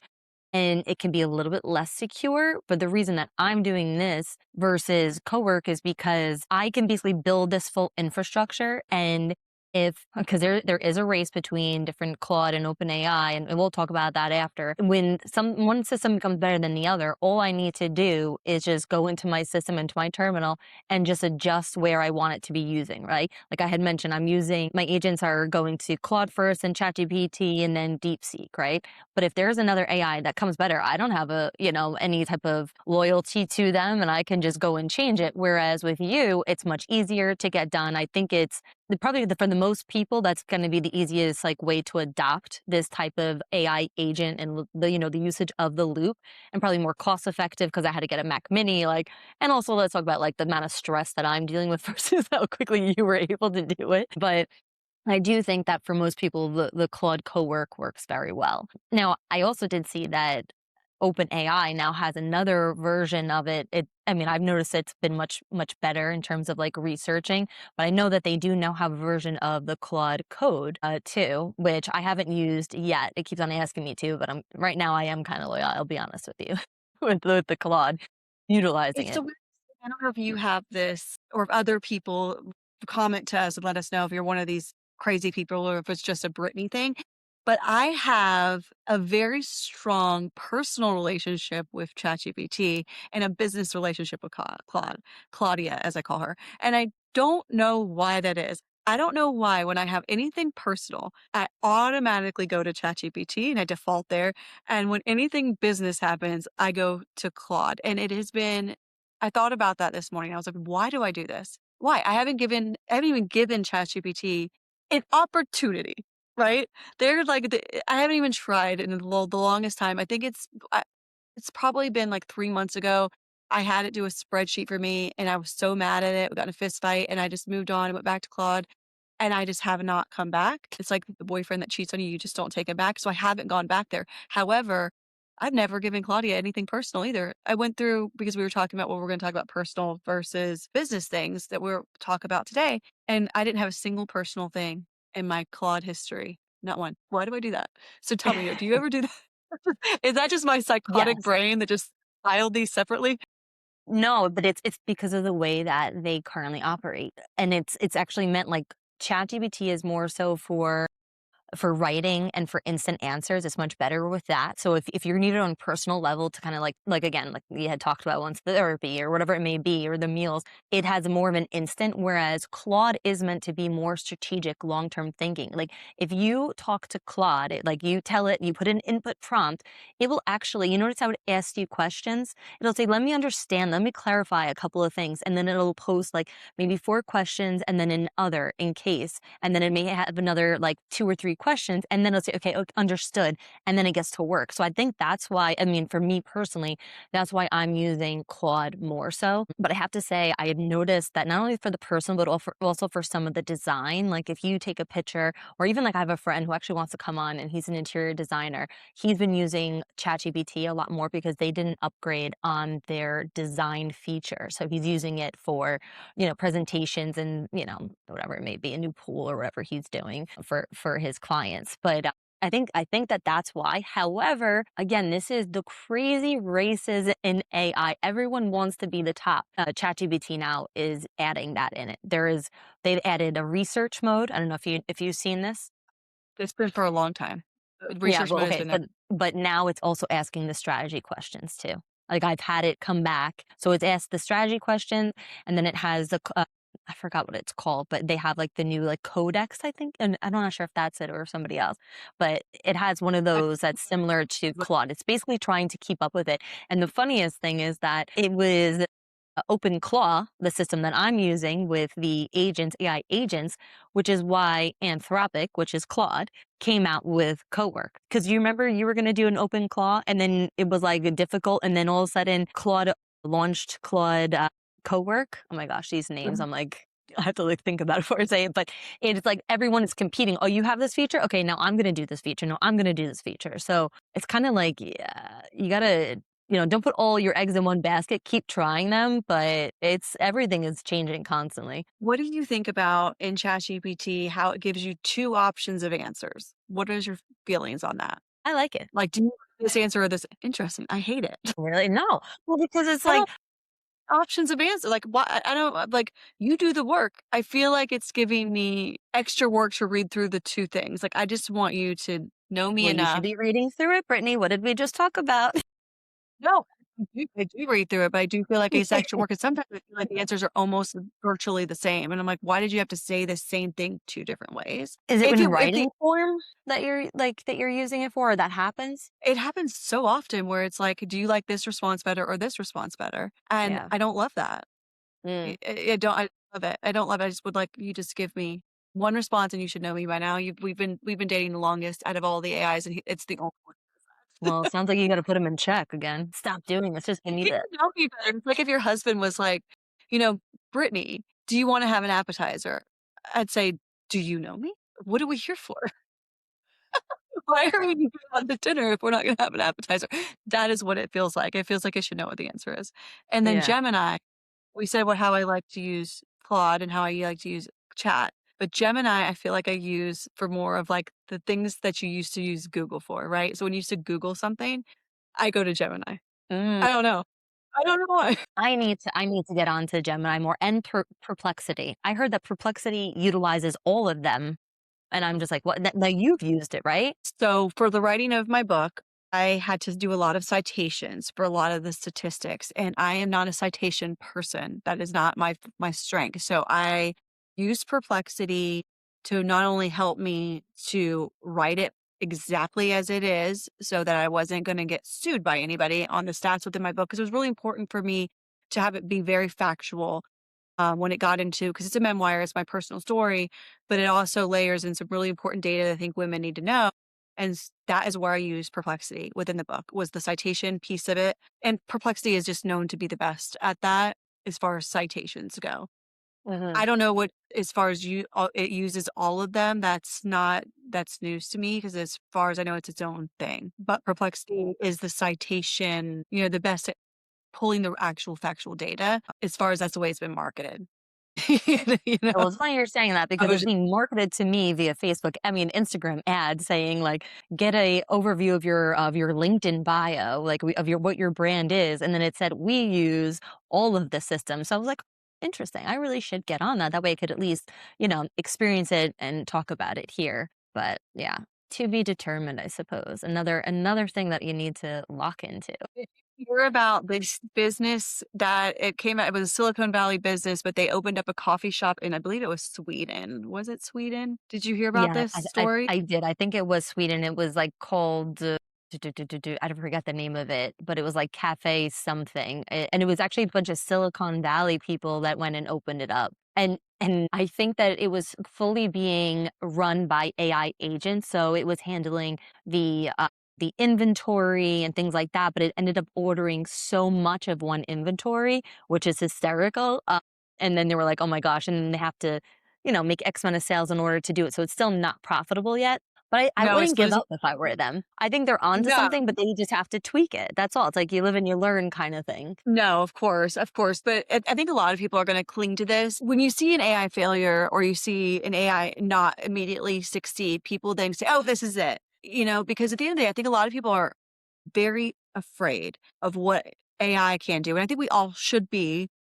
Speaker 1: and it can be a little bit less secure. But the reason that I'm doing this versus Cowork is because I can basically build this full infrastructure. And if because there is a race between different Claude and OpenAI, and we'll talk about that after. When one system becomes better than the other, all I need to do is just go into my system, into my terminal, and just adjust where I want it to be using, right? Like I had mentioned, I'm using my agents are going to Claude first and ChatGPT and then DeepSeek, right? But if there's another AI that comes better, I don't have any type of loyalty to them, and I can just go and change it. Whereas with you, it's much easier to get done. I think it's for the most people, that's going to be the easiest like way to adopt this type of AI agent and the usage of the loop, and probably more cost effective because I had to get a Mac Mini, like, and also let's talk about like the amount of stress that I'm dealing with versus how quickly you were able to do it. But I do think that for most people, the Claude Cowork works very well. Now, I also did see that OpenAI now has another version of it. I mean, I've noticed it's been much, much better in terms of like researching, but I know that they do now have a version of the Claude code too, which I haven't used yet. It keeps on asking me to, but right now I am kind of loyal. I'll be honest with you with the Claude utilizing
Speaker 2: It's
Speaker 1: it.
Speaker 2: a weird I don't know if you have this or if other people comment to us and let us know if you're one of these crazy people or if it's just a Britney thing. But I have a very strong personal relationship with ChatGPT and a business relationship with Claudia, as I call her. And I don't know why that is. I don't know why when I have anything personal, I automatically go to ChatGPT and I default there. And when anything business happens, I go to Claude. And it has been I thought about that this morning. I was like, "Why do I do this? Why? I haven't even given ChatGPT an opportunity." Right? They're like, I haven't even tried in the longest time. I think it's probably been like 3 months ago. I had it do a spreadsheet for me, and I was so mad at it. We got in a fist fight, and I just moved on and went back to Claude, and I just have not come back. It's like the boyfriend that cheats on you, you just don't take him back. So I haven't gone back there. However, I've never given Claudia anything personal either. I went through because we were talking about what we're going to talk about personal versus business things that we'll talk about today. And I didn't have a single personal thing in my Claude history. Not one. Why do I do that? So tell me, do you ever do that? Is that just my psychotic
Speaker 1: Yes.
Speaker 2: brain that just filed these separately?
Speaker 1: No, but it's because of the way that they currently operate, and it's actually meant like ChatGPT is more so for writing and for instant answers. It's much better with that. So if you're needed on a personal level to kind of like again, like we had talked about once, the therapy or whatever it may be, or the meals, it has more of an instant, whereas Claude is meant to be more strategic, long-term thinking. Like if you talk to Claude, like you tell it, you put an input prompt, it will actually, you notice how it asks you questions? It'll say, let me understand, let me clarify a couple of things. And then it'll post like maybe 4 questions and then an other in case. And then it may have another like 2 or 3 questions. And then it'll say, okay, understood. And then it gets to work. So I think that's why, I mean, for me personally, that's why I'm using Claude more so. But I have to say, I have noticed that not only for the personal, but also for some of the design. Like if you take a picture, or even like I have a friend who actually wants to come on and he's an interior designer. He's been using ChatGPT a lot more because they didn't upgrade on their design feature. So he's using it for, presentations and, whatever it may be, a new pool or whatever he's doing for his clients. But I think that that's why. However, again, this is the crazy races in AI. Everyone wants to be the top. ChatGPT now is adding that in it. They've added a research mode. I don't know if you've seen this.
Speaker 2: It's been for a long time.
Speaker 1: Yeah,
Speaker 2: Research
Speaker 1: well,
Speaker 2: mode has
Speaker 1: okay,
Speaker 2: been there.
Speaker 1: but now it's also asking the strategy questions too. Like I've had it come back, so it's asked the strategy question, and then it has I forgot what it's called, but they have like the new like codex, I think, and I'm not sure if that's it or somebody else, but it has one of
Speaker 2: I
Speaker 1: those that's similar to Claude. It's basically trying to keep up with it, and the funniest thing is that it was OpenClaw, the system that I'm using with the agents, AI agents, which is why Anthropic, which is Claude, came out with Cowork. Because you remember you were going to do an OpenClaw and then it was like difficult. And then all of a sudden, Claude launched Claude Cowork. Oh my gosh, these names. I'm like, I have to like think about it before I say it, but it's like everyone is competing. Oh, you have this feature? Okay, now I'm going to do this feature. No, I'm going to do this feature. So it's kind of like, yeah, you got to don't put all your eggs in one basket. Keep trying them, but everything is changing constantly.
Speaker 2: What do you think about in ChatGPT how it gives you 2 options of answers? What is your feelings on that?
Speaker 1: I like it.
Speaker 2: Like, do you this answer or this. Interesting. I hate it.
Speaker 1: Really? No. Well, because it's
Speaker 2: I
Speaker 1: like,
Speaker 2: don't options of answer. Like, why? I don't like you do the work. I feel like it's giving me extra work to read through the two things. Like, I just want you to know me
Speaker 1: well, you should
Speaker 2: enough.
Speaker 1: be reading through it, Brittany. What did we just talk about?
Speaker 2: No, I do read through it, but I do feel like it's extra work. And sometimes I feel like the answers are almost virtually the same. And I'm like, why did you have to say the same thing two different ways?
Speaker 1: Is it
Speaker 2: If
Speaker 1: in
Speaker 2: you, if the
Speaker 1: writing form that you're using it for, or that happens?
Speaker 2: It happens so often where it's like, do you like this response better or this response better? And
Speaker 1: Yeah.
Speaker 2: I don't love that.
Speaker 1: Mm.
Speaker 2: I don't. I love it. I don't love it. I just would like you just give me one response, and you should know me by now. We've been dating the longest out of all the AIs, and it's the only one.
Speaker 1: Well, it sounds like you gotta put put 'em in check again. Stop doing this, just give me
Speaker 2: He
Speaker 1: this.
Speaker 2: should know me better. It's like if your husband was like, you know, Brittany, do you want to have an appetizer? I'd say, do you know me? What are we here for? Why are we going on the dinner if we're not going to have an appetizer? That is what it feels like. It feels like I should know what the answer is. And then
Speaker 1: Yeah.
Speaker 2: Gemini, we said what how I like to use Claude and how I like to use chat. But Gemini, I feel like I use for more of like the things that you used to use Google for, right? So when you used to Google something, I go to Gemini.
Speaker 1: Mm.
Speaker 2: I don't know. I don't know why.
Speaker 1: I need to get onto Gemini more and Perplexity. I heard that Perplexity utilizes all of them, and I'm just like, "What?" Now you've used it, right?
Speaker 2: So for the writing of my book, I had to do a lot of citations for a lot of the statistics, and I am not a citation person. That is not my strength. So I used Perplexity to not only help me to write it exactly as it is so that I wasn't going to get sued by anybody on the stats within my book because it was really important for me to have it be very factual when it got into because it's a memoir, it's my personal story, but it also layers in some really important data that I think women need to know. And that is where I use Perplexity within the book was the citation piece of it. And Perplexity is just known to be the best at that as far as citations go.
Speaker 1: Mhm.
Speaker 2: I don't know what as far as it uses all of them. That's news to me because as far as I know, it's its own thing. But Perplexity is the citation, the best at pulling the actual factual data as far as that's the way it's been marketed. you know?
Speaker 1: Well, it's funny you're saying that
Speaker 2: I
Speaker 1: because
Speaker 2: was
Speaker 1: it's being marketed to me via Facebook, I mean, Instagram ad saying like, "Get a overview of your LinkedIn bio, like, of your what your brand is," and then it said, "We use all of the systems." So I was like, "Interesting. I really should get on that. That way I could at least, experience it and talk about it here." But yeah, to be determined, I suppose. Another thing that you need to lock into.
Speaker 2: Did you hear about this business that it was a Silicon Valley business, but they opened up a coffee shop in, I believe it was Sweden. Was it Sweden? Did you hear about
Speaker 1: Yeah,
Speaker 2: this
Speaker 1: I I
Speaker 2: story?
Speaker 1: I did. I think it was Sweden. It was, like, called, I forget the name of it, but it was, like, cafe something, and it was actually a bunch of Silicon Valley people that went and opened it up, and I think that it was fully being run by AI agents, so it was handling the inventory and things like that, but it ended up ordering so much of one inventory, which is hysterical, and then they were like, "Oh my gosh," and then they have to make X amount of sales in order to do it. So it's still not profitable yet. But I
Speaker 2: No,
Speaker 1: wouldn't
Speaker 2: it's
Speaker 1: give
Speaker 2: losing.
Speaker 1: up if I were them. I think they're onto
Speaker 2: No,
Speaker 1: something, but they just have to tweak it. That's all. It's like you live and you learn kind of thing.
Speaker 2: no, of course. But I think a lot of people are going to cling to this. When you see an AI failure or you see an AI not immediately succeed, people then say, "Oh, this is it." Because at the end of the day, I think a lot of people are very afraid of what AI can do. And I think we all should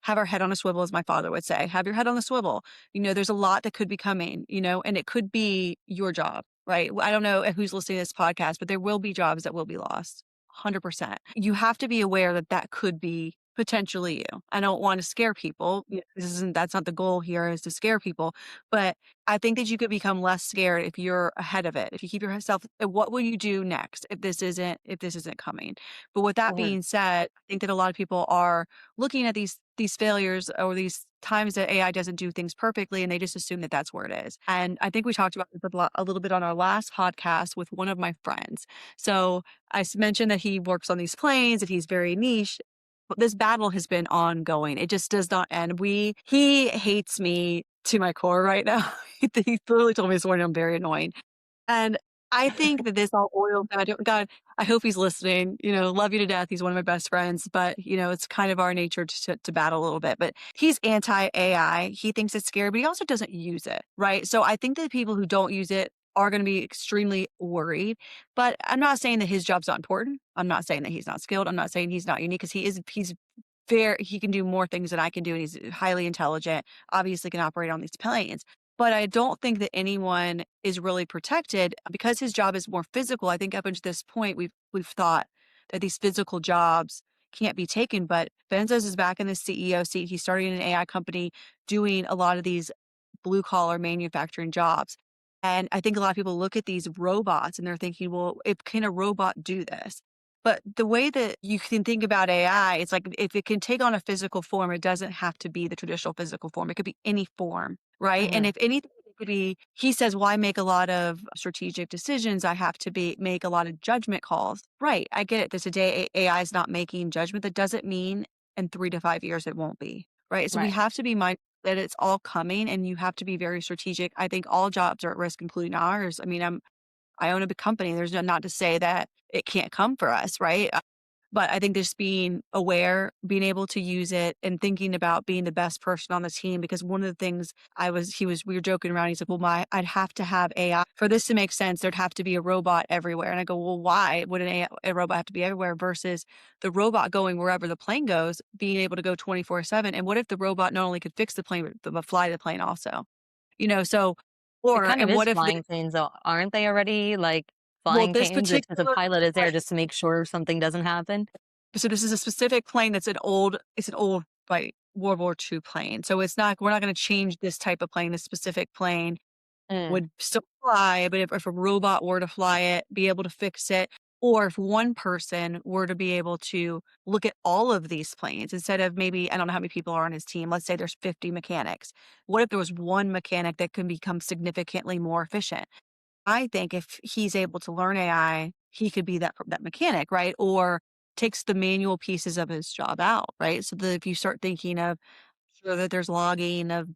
Speaker 2: have our head on a swivel, as my father would say. Have your head on the swivel. There's a lot that could be coming, and it could be your job, right? I don't know who's listening to this podcast, but there will be jobs that will be lost. 100%. You have to be aware that that could be potentially you. I don't want to scare people. That's not the goal here is to scare people, but I think that you could become less scared if you're ahead of it. If you keep yourself, what will you do next if this isn't coming? But with that
Speaker 1: Mhm.
Speaker 2: being said, I think that a lot of people are looking at these failures or these times that AI doesn't do things perfectly, and they just assume that that's where it is. And I think we talked about this a little bit on our last podcast with one of my friends. So mentioned that he works on these planes, that he's very niche. But this battle has been ongoing. It just does not end. He hates me to my core right now. He literally told me this morning I'm very annoying. And I think that this all oils down. God, I hope he's listening. Love you to death. He's one of my best friends, but it's kind of our nature to battle a little bit. But he's anti AI. He thinks it's scary, but he also doesn't use it, right? So I think that people who don't use it are gonna be extremely worried, but I'm not saying that his job's not important. I'm not saying that he's not skilled. I'm not saying he's not unique because he's very he can do more things than I can do, and he's highly intelligent, obviously can operate on these planes. But I don't think that anyone is really protected because his job is more physical. I think up until this point, we've thought that these physical jobs can't be taken, but Benzos is back in the CEO seat. He's starting an AI company doing a lot of these blue collar manufacturing jobs. And I think a lot of people look at these robots and they're thinking, well, if can a robot do this? But the way that you can think about AI, it's like if it can take on a physical form, it doesn't have to be the traditional physical form. It could be any form, right? And
Speaker 1: Mhm.
Speaker 2: if anything, it could be, he says, well, I make a lot of strategic decisions. I have to be make a lot of judgment calls. Right. I get it. That today AI is not making judgment. That doesn't mean in 3 to 5 years it won't be. Right. So we
Speaker 1: Right.
Speaker 2: have to be mindful that it's all coming and you have to be very strategic. I think all jobs are at risk, including ours. I mean, I own a big company. There's not to say that it can't come for us, right? But I think just being aware, being able to use it, and thinking about being the best person on the team. Because one of the things we were joking around. He's like, "Well, I'd have to have AI for this to make sense. There'd have to be a robot everywhere." And I go, "Well, why would a robot have to be everywhere versus the robot going wherever the plane goes, being able to go 24/7? And what if the robot not only could fix the plane but fly the plane also? You know, so
Speaker 1: It kind of
Speaker 2: and
Speaker 1: is
Speaker 2: what if
Speaker 1: flying planes though, aren't they already, like,
Speaker 2: well,
Speaker 1: flying
Speaker 2: this
Speaker 1: planes? It's just a
Speaker 2: particular
Speaker 1: pilot is there just to make sure something doesn't happen?
Speaker 2: so this is a specific plane that's an old, like, World War II plane. So it's not we're not gonna change this type of plane. This specific plane
Speaker 1: Mm,
Speaker 2: would still fly, but if a robot were to fly it, be able to fix it, or if one person were to be able to look at all of these planes instead of maybe I don't know how many people are on his team. Let's say there's 50 mechanics. What if there was one mechanic that can become significantly more efficient? I think if he's able to learn AI, he could be that mechanic, right? Or takes the manual pieces of his job out, right? So that if you start thinking of sure that there's logging of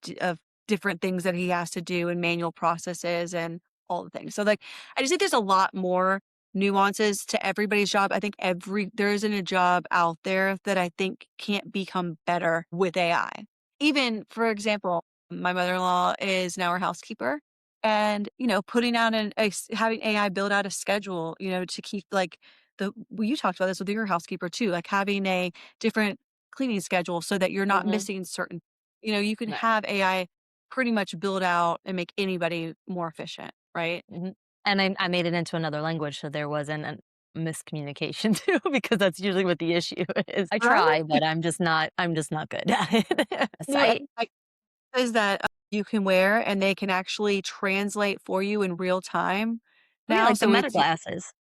Speaker 2: different things that he has to do and manual processes and all the things. So like I just think there's a lot more nuances to everybody's job. I think there isn't a job out there that I think can't become better with AI. Even for example, my mother-in-law is now our housekeeper and putting out having AI build out a schedule, to keep like well, you talked about this with your housekeeper too, like having a different cleaning schedule so that you're not
Speaker 1: mhm,
Speaker 2: missing certain you can
Speaker 1: right,
Speaker 2: have AI pretty much build out and make anybody more efficient, right?
Speaker 1: mhm, and I made it into another language, so there wasn't a miscommunication too, because that's usually what the issue is. I
Speaker 2: Right?
Speaker 1: try, but I'm just not good at it.
Speaker 2: New
Speaker 1: Sight.
Speaker 2: is that you can wear and they can actually translate for you in real time
Speaker 1: Oh, yeah,
Speaker 2: now,
Speaker 1: like the
Speaker 2: so
Speaker 1: meta
Speaker 2: it's
Speaker 1: glasses.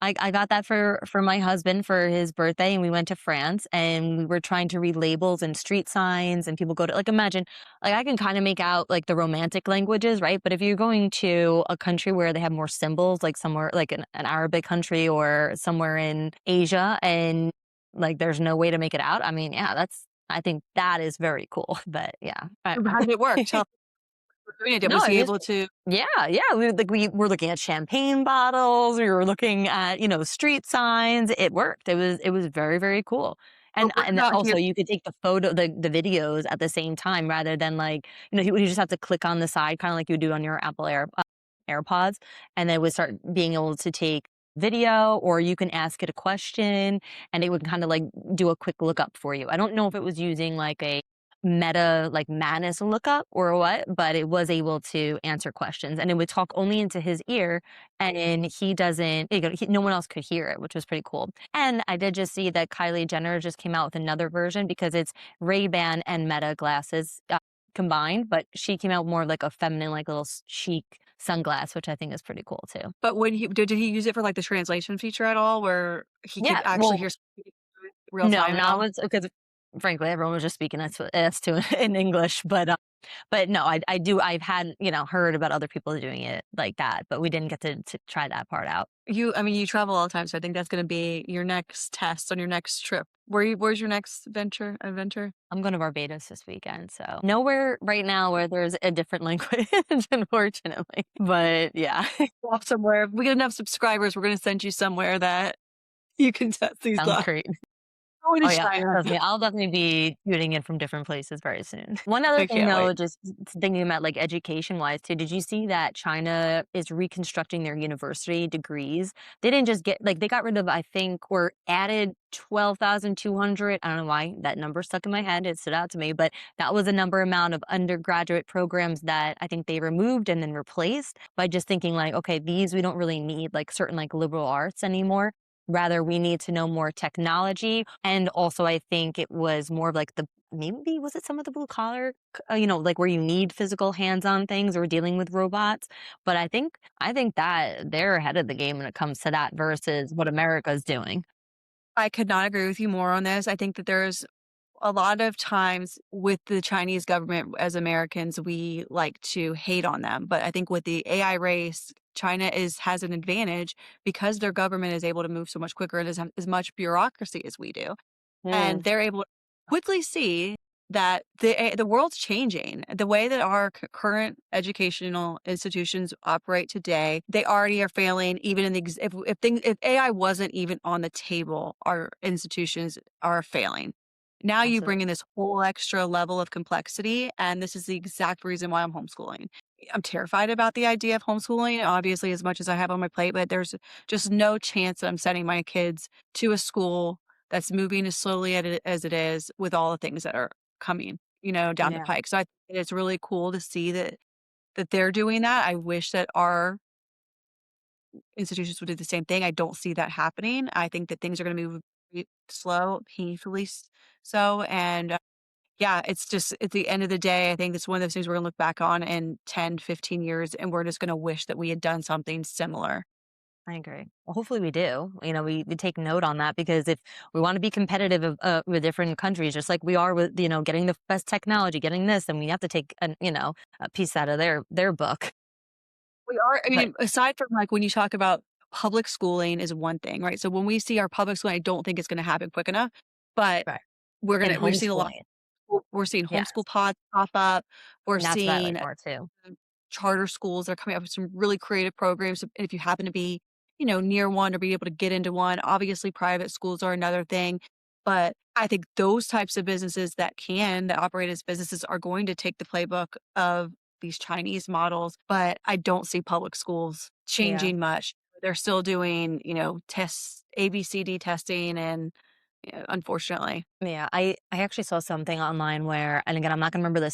Speaker 1: I got that for my husband for his birthday, and we went to France, and we were trying to read labels and street signs, and people go to like, imagine, like, I can kinda make out, like, the romantic languages, right? But if you're going to a country where they have more symbols, like somewhere like an Arabic country or somewhere in Asia, and, like, there's no way to make it out, I mean, yeah, I think that is very cool, but yeah, I don't
Speaker 2: how did it work?
Speaker 1: know.
Speaker 2: Tell me,
Speaker 1: No,
Speaker 2: was
Speaker 1: it
Speaker 2: he
Speaker 1: was
Speaker 2: able to
Speaker 1: yeah, yeah, we were looking at champagne bottles, we were looking at, street signs, it worked, it was very, very cool,
Speaker 2: but what
Speaker 1: and
Speaker 2: about here
Speaker 1: also you could take the videos at the same time rather than, like, you just have to click on the side kinda like you do on your Apple AirPods, and then would start being able to take video, or you can ask it a question, and it would kinda, like, do a quick lookup for you. I don't know if it was using, like, a Meta, like, Madness lookup or what, but it was able to answer questions, and it would talk only into his ear, and he doesn't no one else could hear it, which was pretty cool. And I did just see that Kylie Jenner just came out with another version because it's Ray-Ban and Meta glasses, combined, but she came out more like a feminine, like, little chic sunglass, which I think is pretty cool too.
Speaker 2: but when did he use it for, like, the translation feature at all where he
Speaker 1: Yeah,
Speaker 2: could actually
Speaker 1: well,
Speaker 2: hear somebody real
Speaker 1: no,
Speaker 2: time at
Speaker 1: not
Speaker 2: all?
Speaker 1: with because frankly, everyone was just speaking S to in English, but no, I've had, heard about other people doing it like that, but we didn't get to try that part out.
Speaker 2: I mean, you travel all the time, so I think that's gonna be your next test on your next trip. Where's your next adventure?
Speaker 1: I'm going to Barbados this weekend, so nowhere right now where there's a different language, unfortunately, but yeah,
Speaker 2: Off somewhere. If we get enough subscribers, we're gonna send you somewhere that you can test these
Speaker 1: sounds
Speaker 2: glasses.
Speaker 1: great.
Speaker 2: Going
Speaker 1: Oh,
Speaker 2: to
Speaker 1: yeah.
Speaker 2: China.
Speaker 1: Trust me, I'll definitely be tuning in from different places very soon. One other
Speaker 2: I
Speaker 1: thing,
Speaker 2: can't wait.
Speaker 1: though, just thinking about, like, education-wise too, did you see that China is reconstructing their university degrees? They didn't just get like, they got rid of, I think, or added 12,200. I don't know why that number stuck in my head, it stood out to me, but that was a number amount of undergraduate programs that I think they removed and then replaced by just thinking like, "Okay, these we don't really need, like, certain, like, liberal arts anymore. Rather, we need to know more technology." And also, I think it was more of like the maybe was it some of the blue collar, like where you need physical hands-on things or dealing with robots. But I think that they're ahead of the game when it comes to that versus what America's doing.
Speaker 2: I could not agree with you more on this. I think that there's a lot of times with the Chinese government as Americans, we like to hate on them. But I think with the AI race, China has an advantage because their government is able to move so much quicker and doesn't have as much bureaucracy as we do. And
Speaker 1: Mm,
Speaker 2: they're able to quickly see that the world's changing. The way that our current educational institutions operate today, they already are failing even in the if AI wasn't even on the table, our institutions are failing. Now you bring
Speaker 1: absolutely.
Speaker 2: in this whole extra level of complexity, and this is the exact reason why I'm homeschooling. I'm terrified about the idea of homeschooling, obviously, as much as I have on my plate, but there's just no chance that I'm sending my kids to a school that's moving as slowly as it is with all the things that are coming, down the
Speaker 1: Yeah,
Speaker 2: pike. So I think it's really cool to see that they're doing that. I wish that our institutions would do the same thing. I don't see that happening. I think that things are going to move slow, painfully so. And yeah, it's just at the end of the day, I think it's one of those things we're going to look back on in 10, 15 years, and we're just going to wish that we had done something similar.
Speaker 1: I agree. Well, hopefully we do. We take note on that because if we want to be competitive with different countries, just like we are with getting the best technology, getting this, then we have to take a piece out of their book.
Speaker 2: We are I
Speaker 1: But
Speaker 2: mean, aside from, like, when you talk about public schooling is one thing, right? So when we see our public schooling, I don't think it's gonna happen quick enough, but
Speaker 1: right, and
Speaker 2: we're seeing a lot
Speaker 1: homeschooling,
Speaker 2: we're seeing
Speaker 1: yes,
Speaker 2: homeschool pods pop up. We're
Speaker 1: and that's what I
Speaker 2: seeing
Speaker 1: like more too.
Speaker 2: charter schools that are coming up with some really creative programs. And if you happen to be, near one or be able to get into one, obviously private schools are another thing. But I think those types of businesses that operate as businesses are going to take the playbook of these Chinese models. But I don't see public schools
Speaker 1: Yeah.
Speaker 2: changing much. They're still doing, tests, ABCD testing, and unfortunately.
Speaker 1: Yeah, I actually saw something online where, and again, I'm not gonna remember the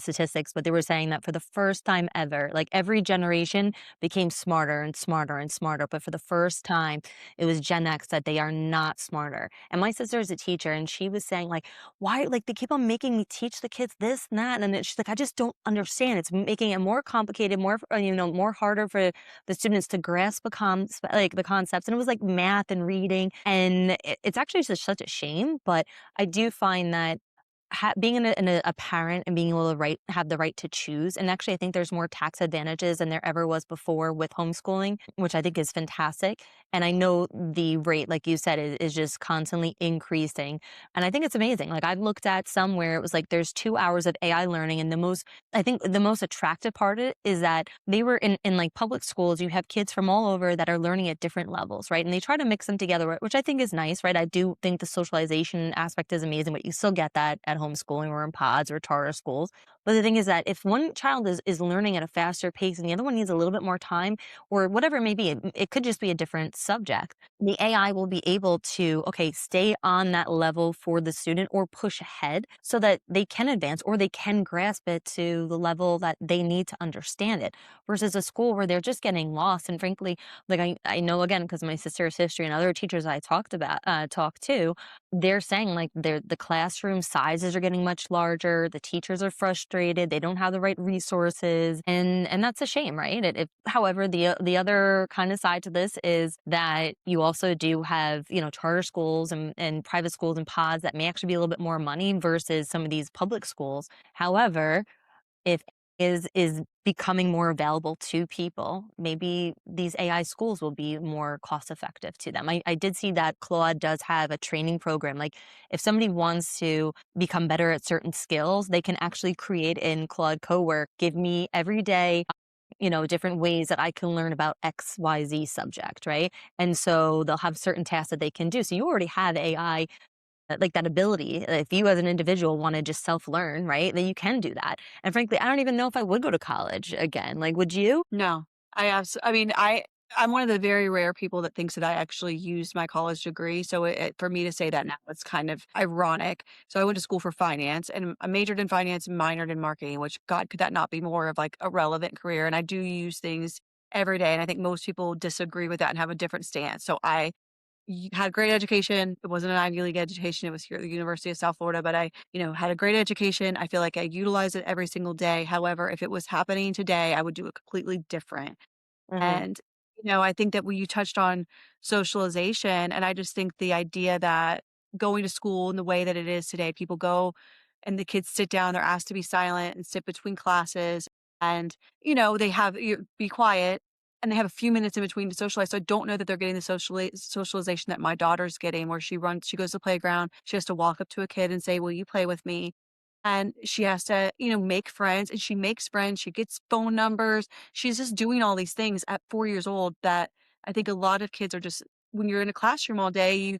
Speaker 1: statistics, but they were saying that for the first time ever, like every generation became smarter and smarter and smarter, but for the first time, it was Gen X that they are not smarter. And my sister is a teacher, and she was saying like, why, like they keep on making me teach the kids this and that, and then she's like, I just don't understand. It's making it more complicated, more more harder for the students to grasp like the concepts, and it was like math and reading, and it's actually just such a shame, but I do find that being a parent and being able to have the right to choose, and actually I think there's more tax advantages than there ever was before with homeschooling, which I think is fantastic. And I know the rate, like you said, is just constantly increasing, and I think it's amazing. Like I've looked at some where it was like there's 2 hours of AI learning, and I think the most attractive part of it is that they were in like public schools. You have kids from all over that are learning at different levels, right? And they try to mix them together, which I think is nice, right? I do think the socialization aspect is amazing, but you still get that at homeschooling or in pods or charter schools. But the thing is that if one child is learning at a faster pace and the other one needs a little bit more time or whatever it may be, it could just be a different subject. The AI will be able to, okay, stay on that level for the student or push ahead so that they can advance or they can grasp it to the level that they need to understand it versus a school where they're just getting lost. And frankly, like I know again, because my sister's history and other teachers I talk to, they're saying like the classroom sizes are getting much larger, the teachers are frustrated, they don't have the right resources, and that's a shame, right? However, the other kind of side to this is that you also do have, charter schools and private schools and pods that may actually be a little bit more money versus some of these public schools. However, if is becoming more available to people, maybe these AI schools will be more cost effective to them. I did see that Claude does have a training program. Like if somebody wants to become better at certain skills, they can actually create in Claude Cowork, give me every day, different ways that I can learn about XYZ subject, right? And so they'll have certain tasks that they can do. So you already have AI like that ability. If you as an individual want to just self learn, right, then you can do that. And frankly, I don't even know if I would go to college again. Like, would you?
Speaker 2: No, I mean, I'm one of the very rare people that thinks that I actually used my college degree, so for me to say that now, it's kind of ironic. So I went to school for finance, and I majored in finance and minored in marketing, which God, could that not be more of, like, a relevant career, and I do use things every day, and I think most people disagree with that and have a different stance. So I had a great education. It wasn't an Ivy League education. It was here at the University of South Florida, but I, had a great education. I feel like I utilize it every single day. However, if it was happening today, I would do it completely different.
Speaker 1: Hmm.
Speaker 2: And, I think that when you touched on socialization, and I just think the idea that going to school in the way that it is today, people go and the kids sit down, they're asked to be silent and sit between classes. And, they have you be quiet and they have a few minutes in between to socialize. So I don't know that they're getting the socialization that my daughter's getting, where she goes to the playground, she has to walk up to a kid and say, "Will you play with me?" And she has to, make friends, and she makes friends, she gets phone numbers. She's just doing all these things at 4 years old that I think a lot of kids are just when you're in a classroom all day, you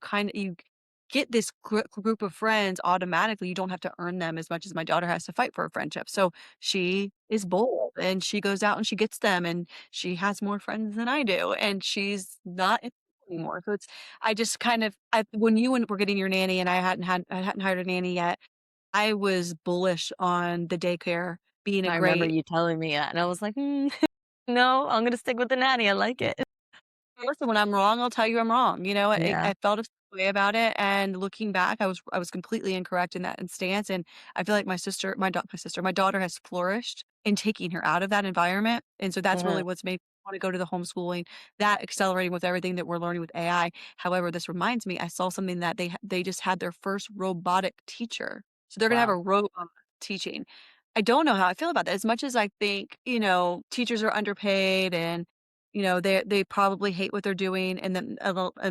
Speaker 2: get this group of friends automatically. You don't have to earn them as much as my daughter has to fight for a friendship. So she is bold and she goes out and she gets them and she has more friends than I do and she's not in school anymore. So it's I just kind of when you were getting your nanny and I hadn't hired a nanny yet, I was bullish on the daycare being a
Speaker 1: I remember
Speaker 2: great
Speaker 1: you telling me that, and I was like, no, I'm gonna stick with the nanny. I like it.
Speaker 2: listen, when I'm wrong, I'll tell you I'm wrong,
Speaker 1: Yeah.
Speaker 2: I felt a certain way about it, and looking back, I was completely incorrect in that stance, and I feel like my daughter has flourished in taking her out of that environment, and so that's really
Speaker 1: Hmm.
Speaker 2: what's made me wanna go to the homeschooling, that accelerating with everything that we're learning with AI. However, this reminds me, I saw something that they just had their first robotic teacher, so they're gonna have
Speaker 1: Wow.
Speaker 2: a robot teaching. I don't know how I feel about that, as much as I think, teachers are underpaid and they probably hate what they're doing, and then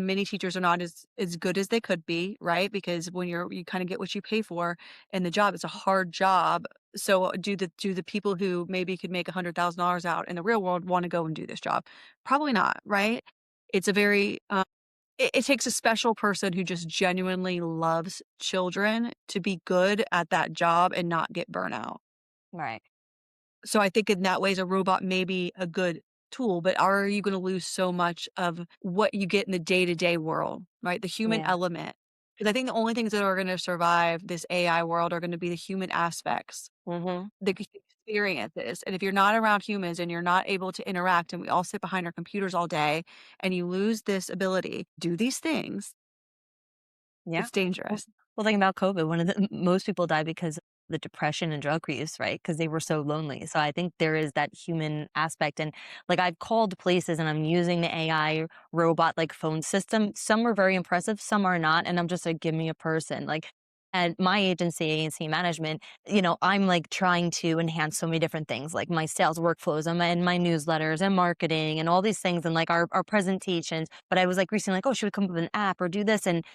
Speaker 2: many teachers are not as good as they could be, right? Because when you kinda get what you pay for, and the job is a hard job. So, do the people who maybe could make $100,000 out in the real world wanna go and do this job? Probably not, right? It's a very, it takes a special person who just genuinely loves children to be good at that job and not get burnout.
Speaker 1: Right.
Speaker 2: So I think in that ways a robot may be a good tool, but are you gonna lose so much of what you get in the day-to-day world, right? The human
Speaker 1: Yeah.
Speaker 2: element. Because I think the only things that are gonna survive this AI world are gonna be the human aspects,
Speaker 1: Hmm.
Speaker 2: the experiences, and if you're not around humans and you're not able to interact and we all sit behind our computers all day and you lose this ability, do these things,
Speaker 1: Yeah.
Speaker 2: it's
Speaker 1: Well,
Speaker 2: dangerous.
Speaker 1: think about COVID. One of the most people died because of the depression and drug use, right? Because they were so lonely. So I think there is that human aspect. And like I've called places and I'm using the AI robot like phone system. Some are very impressive, some are not. And I'm just like, give me a person. Like at my agency, ANC management, I'm like trying to enhance so many different things, like my sales workflows and my newsletters and marketing and all these things and like our presentations. But I was like recently like, oh, should we come up with an app or do this? And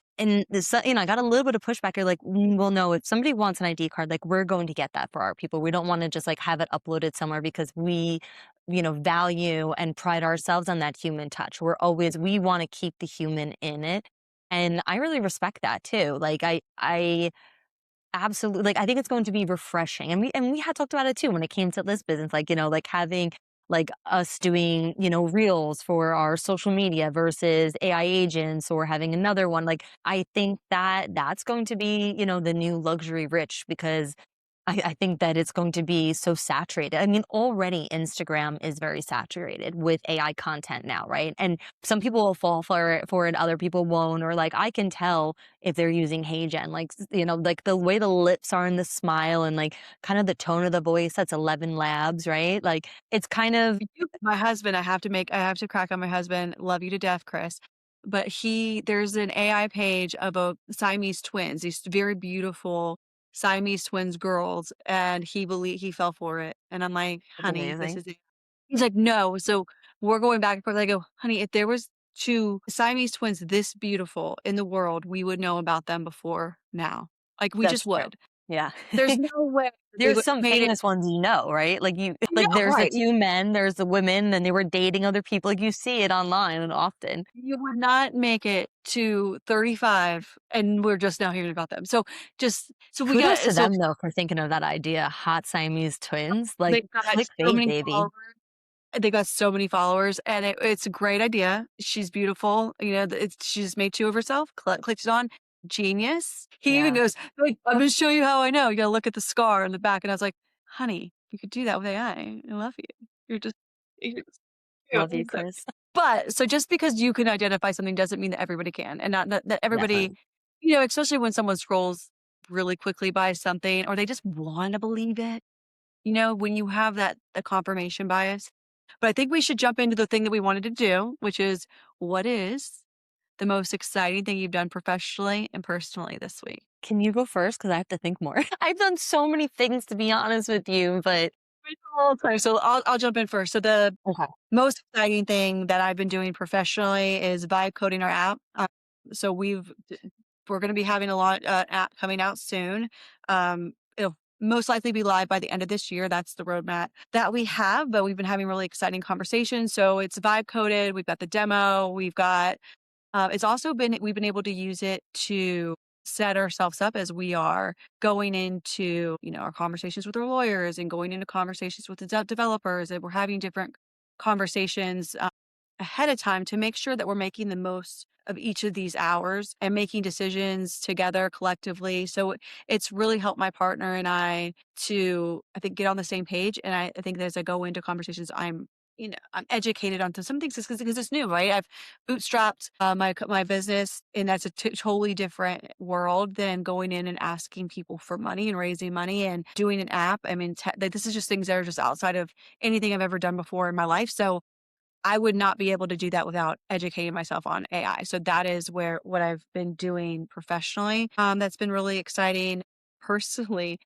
Speaker 1: this, I got a little bit of pushback. You're like, well, no, if somebody wants an ID card, like we're going to get that for our people. We don't want to just like have it uploaded somewhere because we, value and pride ourselves on that human touch. We want to keep the human in it. And I really respect that too. Like I absolutely, like, I think it's going to be refreshing, and we had talked about it too when it came to this business, like, like having, like, us doing, reels for our social media versus AI agents or having another one, like, I think that that's going to be, the new luxury rich because I think that it's going to be so saturated. I mean, already Instagram is very saturated with AI content now, right? And some people will fall for it, other people won't. Or like I can tell if they're using HeyGen, like like the way the lips are and the smile and like kind of the tone of the voice. That's 11 Labs, right? Like it's kind of
Speaker 2: I do. My husband, I have to crack on my husband. Love you to death, Chris. But there's an AI page of a Siamese twins, these very beautiful Siamese twins girls, and he fell for it. And I'm like,
Speaker 1: it's
Speaker 2: honey, this
Speaker 1: amazing.
Speaker 2: is it. He's like, no. So we're going back and forth. I go, honey, if there was two Siamese twins this beautiful in the world, we would know about them before now. Like we just
Speaker 1: That's true.
Speaker 2: would.
Speaker 1: Yeah.
Speaker 2: There's no way they
Speaker 1: There's
Speaker 2: would
Speaker 1: some
Speaker 2: have made it.
Speaker 1: famous ones, right? Like
Speaker 2: Yeah,
Speaker 1: like there's the
Speaker 2: right.
Speaker 1: 2 men, there's the women, and they were dating other people, like, you see it online and often.
Speaker 2: You would not make it to 35, and we're just now hearing about them. So we
Speaker 1: Kudos
Speaker 2: got
Speaker 1: to
Speaker 2: so
Speaker 1: them though for thinking of that idea, hot Siamese twins, like,
Speaker 2: they've got so
Speaker 1: clickbait,
Speaker 2: many
Speaker 1: baby.
Speaker 2: followers. They got so many followers, and it's a great idea. She's beautiful, she's made 2 of herself, clicks it on, genius. He even
Speaker 1: Yeah,
Speaker 2: goes, like, "I'm gonna show you how I know. You gotta look at the scar in the back," and I was like, "Honey, you could do that with AI. I love you. You're just cute."
Speaker 1: love you, Chris.
Speaker 2: So just because you can identify something doesn't mean that everybody can, and not that everybody,
Speaker 1: Definitely.
Speaker 2: especially when someone scrolls really quickly by something or they just wanna believe it, when you have the confirmation bias. But I think we should jump into the thing that we wanted to do, which is what is the most exciting thing you've done professionally and personally this week?
Speaker 1: Can you go first? Because I have to think more. I've done so many things to be honest with you, but
Speaker 2: Okay, so I'll jump in first. So the
Speaker 1: okay.
Speaker 2: most exciting thing that I've been doing professionally is vibe coding our app. So we're going to be having a lot app coming out soon. It'll most likely be live by the end of this year. That's the roadmap that we have, but we've been having really exciting conversations. So it's vibe coded. We've got the demo. It's also been we've been able to use it to set ourselves up as we are going into, our conversations with our lawyers and going into conversations with the developers, and we're having different conversations ahead of time to make sure that we're making the most of each of these hours and making decisions together collectively. So it's really helped my partner and I to, I think, get on the same page. And I think that as I go into conversations, I'm educated onto some things because it's new, right? I've bootstrapped my business, and that's a totally different world than going in and asking people for money and raising money and doing an app. I mean, this is just things that are just outside of anything I've ever done before in my life. So I would not be able to do that without educating myself on AI. So that is where what I've been doing professionally. That's been really exciting. Personally,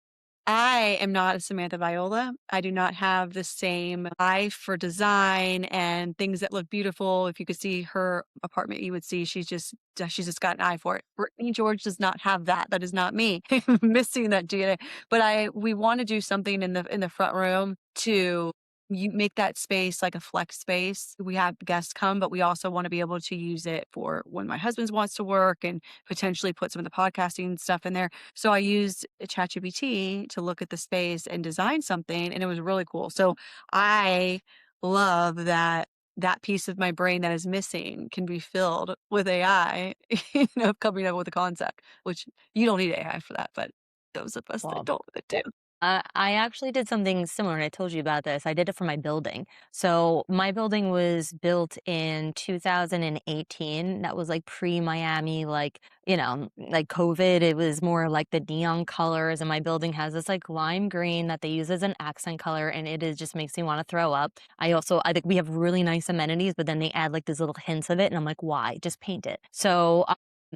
Speaker 2: I am not a Samantha Viola. I do not have the same eye for design and things that look beautiful. If you could see her apartment, you would see she's just got an eye for it. Brittany George does not have that. That is not me. Missing that DNA. But we want to do something in the front room to you make that space like a flex space. We have guests come, but we also want to be able to use it for when my husband wants to work and potentially put some of the podcasting stuff in there. So I used ChatGPT to look at the space and design something, and it was really cool. So I love that piece of my brain that is missing can be filled with AI, coming up with a concept, which you don't need AI for that, but those of us that
Speaker 1: Well,
Speaker 2: don't do.
Speaker 1: I actually did something similar, and I told you about this. I did it for my building. So my building was built in 2018. That was like pre-Miami, like COVID. It was more like the neon colors, and my building has this like lime green that they use as an accent color, and it is just makes me want to throw up. I think we have really nice amenities, but then they add like these little hints of it, and I'm like, why? Just paint it. So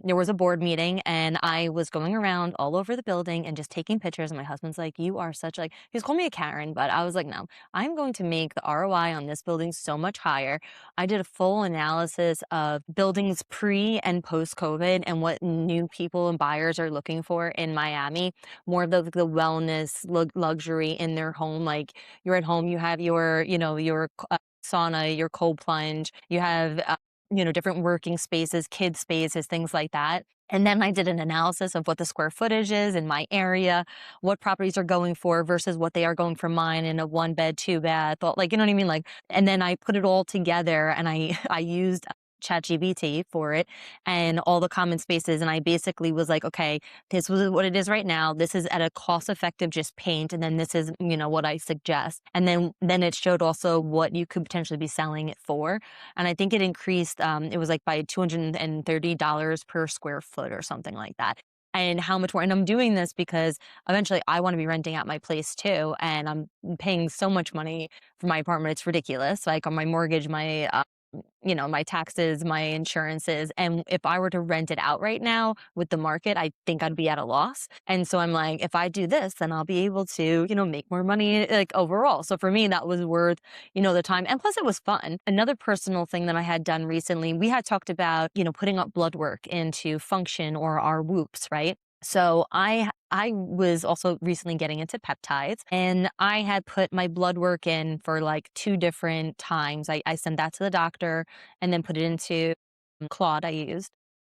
Speaker 1: there was a board meeting and I was going around all over the building and just taking pictures. And my husband's like, you are such like, he's called me a Karen, but I was like, no, I'm going to make the ROI on this building so much higher. I did a full analysis of buildings pre and post COVID and what new people and buyers are looking for in Miami. More of the wellness luxury in their home. Like you're at home, you have your sauna, your cold plunge, you have different working spaces, kid spaces, things like that. And then I did an analysis of what the square footage is in my area, what properties are going for versus what they are going for mine in a one bed, two bath, like, you know what I mean? Like, and then I put it all together and I used ChatGPT for it and all the common spaces. And I basically was like, okay, this was what it is right now. This is at a cost effective just paint. And then this is, what I suggest. And then it showed also what you could potentially be selling it for. And I think it increased, it was like by $230 per square foot or something like that. And how much more, and I'm doing this because eventually I want to be renting out my place too. And I'm paying so much money for my apartment. It's ridiculous. Like on my mortgage, my taxes, my insurances. And if I were to rent it out right now with the market, I think I'd be at a loss. And so I'm like, if I do this, then I'll be able to, make more money like overall. So for me, that was worth, the time. And plus it was fun. Another personal thing that I had done recently, we had talked about, putting up blood work into Function or our Whoops, right? So I was also recently getting into peptides, and I had put my blood work in for like 2 different times. I sent that to the doctor and then put it into Claude I used,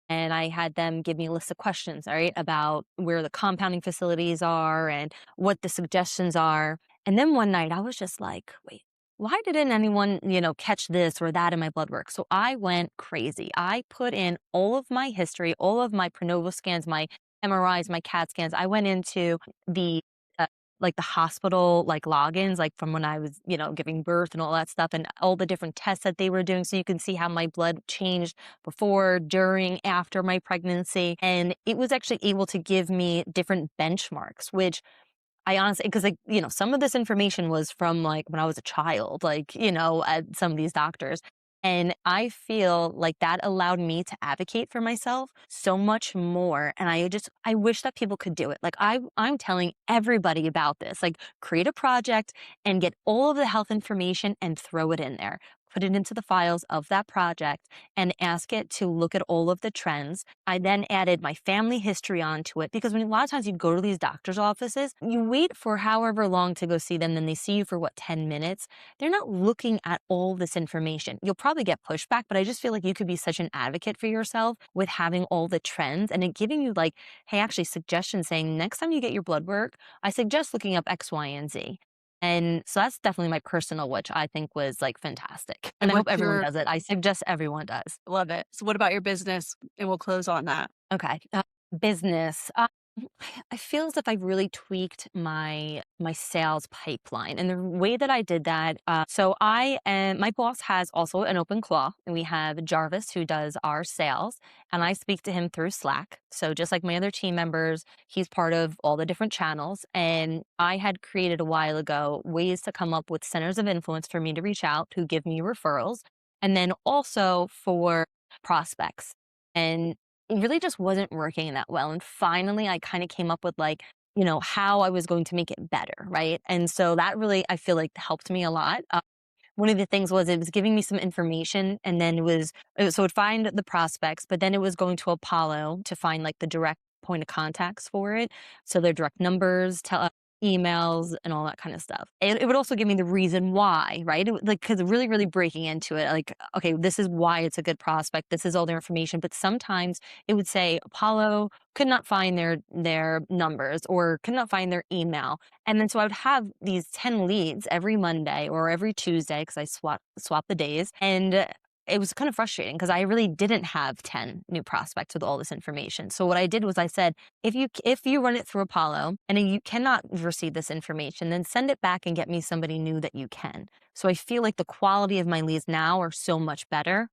Speaker 1: and I had them give me a list of questions, all right, about where the compounding facilities are and what the suggestions are. And then one night I was just like, wait, why didn't anyone, catch this or that in my blood work? So I went crazy. I put in all of my history, all of my prenatal scans, my MRIs, my CAT scans. I went into the uh, like the hospital like logins, like from when I was, giving birth and all that stuff, and all the different tests that they were doing, so you can see how my blood changed before, during, after my pregnancy. And it was actually able to give me different benchmarks, which I honestly, because like, some of this information was from like when I was a child, like, at some of these doctors. And I feel like that allowed me to advocate for myself so much more. And I wish that people could do it. Like I'm telling everybody about this. Like create a project and get all of the health information and throw it in there. Put it into the files of that project and ask it to look at all of the trends. I then added my family history onto it because when a lot of times you go to these doctor's offices, you wait for however long to go see them, then they see you for what, 10 minutes? They're not looking at all this information. You'll probably get pushback, but I just feel like you could be such an advocate for yourself with having all the trends and it giving you like, hey, actually suggestions saying next time you get your blood work, I suggest looking up X, Y, and Z. And so that's definitely my personal, which I think was like fantastic. And
Speaker 2: And
Speaker 1: I hope
Speaker 2: what's
Speaker 1: everyone
Speaker 2: your
Speaker 1: does it. I suggest everyone does.
Speaker 2: love it. So what about your business? And we'll close on that.
Speaker 1: Okay. Business. I feel as if I've really tweaked my sales pipeline, and the way that I did that. So I am. My boss has also an open claw, and we have Jarvis who does our sales, and I speak to him through Slack. So just like my other team members, he's part of all the different channels, and I had created a while ago ways to come up with centers of influence for me to reach out who give me referrals, and then also for prospects. And it really just wasn't working that well. And finally, I kind of came up with like, how I was going to make it better. Right. And so that really, I feel like helped me a lot. One of the things was it was giving me some information and then so it would find the prospects, but then it was going to Apollo to find like the direct point of contacts for it. So their direct numbers, emails and all that kind of stuff. And it would also give me the reason why, right? Like, cause really, really breaking into it, like, okay, this is why it's a good prospect. This is all their information. But sometimes it would say Apollo could not find their numbers or could not find their email. And then so I would have these 10 leads every Monday or every Tuesday because I swap the days. And it was kind of frustrating because I really didn't have 10 new prospects with all this information. So what I did was I said, if you run it through Apollo and you cannot receive this information, then send it back and get me somebody new that you can. So I feel like the quality of my leads now are so much better,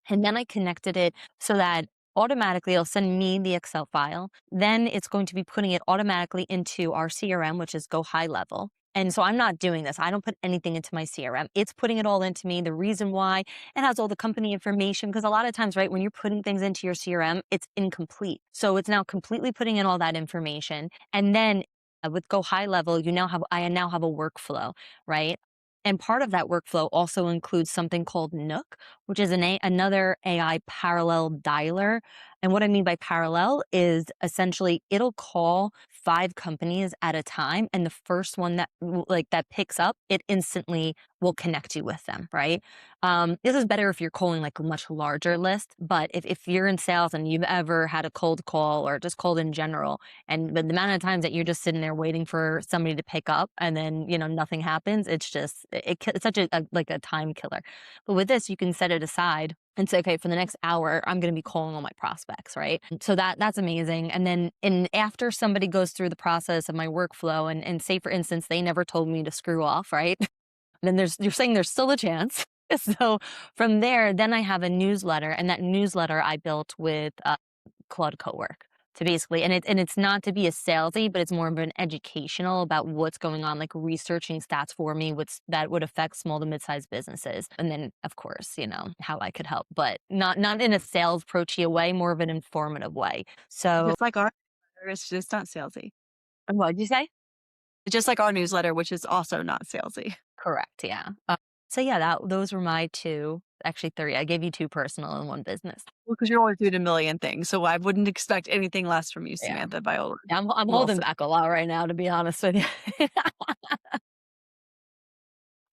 Speaker 1: and then I connected it so that automatically it'll send me the Excel file. Then it's going to be putting it automatically into our CRM, which is Go High Level. And so I'm not doing this. I don't put anything into my CRM. It's putting it all into me. The reason why it has all the company information, because a lot of times, right, when you're putting things into your CRM, it's incomplete. So it's now completely putting in all that information. And then with Go High Level, I now have a workflow, right? And part of that workflow also includes something called Nook, which is another AI parallel dialer. And what I mean by parallel is essentially it'll call 5 companies at a time, and the first one that picks up, it instantly will connect you with them, right? This is better if you're calling like a much larger list, but if you're in sales and you've ever had a cold call or just cold in general, and the amount of times that you're just sitting there waiting for somebody to pick up and then, nothing happens, it's such like a time killer. But with this, you can set it aside and say, okay, for the next hour, I'm going to be calling all my prospects, right? So that's amazing. And then after somebody goes through the process of my workflow and say, for instance, they never told me to screw off, right? Then you're saying there's still a chance. So from there, then I have a newsletter, and that newsletter I built with Claude Cowork to basically, and it's not to be a salesy, but it's more of an educational about what's going on, like researching stats for me, what's that would affect small to mid-sized businesses, and then of course, how I could help, but not in a sales approachy way, more of an informative way. So,
Speaker 2: Just like our newsletter, it's just not salesy.
Speaker 1: what did you say?
Speaker 2: Just like our newsletter, which is also not salesy.
Speaker 1: Correct. Yeah. So yeah, those were my two Actually 3. I gave you 2 personal and 1 business.
Speaker 2: Well, because you're always doing a million things, so I wouldn't expect anything less from you,
Speaker 1: Yeah.
Speaker 2: Samantha, by all
Speaker 1: Yeah, I'm
Speaker 2: well
Speaker 1: holding
Speaker 2: said.
Speaker 1: back a lot right now, to be honest with you.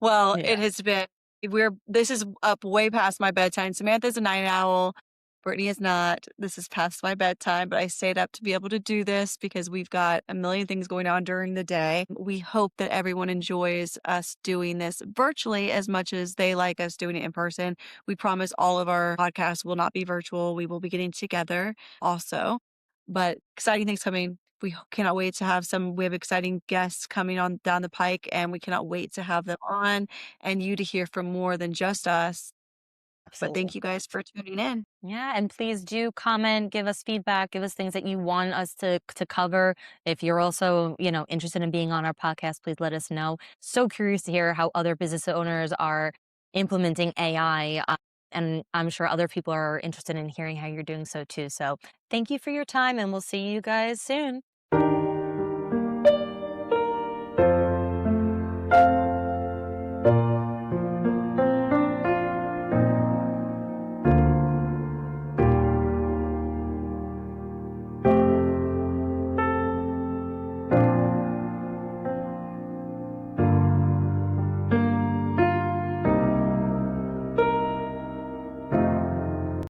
Speaker 2: Well,
Speaker 1: Yeah,
Speaker 2: it has been we're this is up way past my bedtime. Samantha's a night owl. Brittany is not. This is past my bedtime, but I stayed up to be able to do this because we've got a million things going on during the day. We hope that everyone enjoys us doing this virtually as much as they like us doing it in person. We promise all of our podcasts will not be virtual. We will be getting together also, but exciting things coming. Cannot wait to have we have exciting guests coming on down the pike, and we cannot wait to have them on and you to hear from more than just us. But
Speaker 1: absolutely.
Speaker 2: thank you guys for tuning in.
Speaker 1: Yeah, and please do comment, give us feedback, give us things that you want us to cover. If you're also, interested in being on our podcast, please let us know. So curious to hear how other business owners are implementing AI. And I'm sure other people are interested in hearing how you're doing so too. So thank you for your time, and we'll see you guys soon.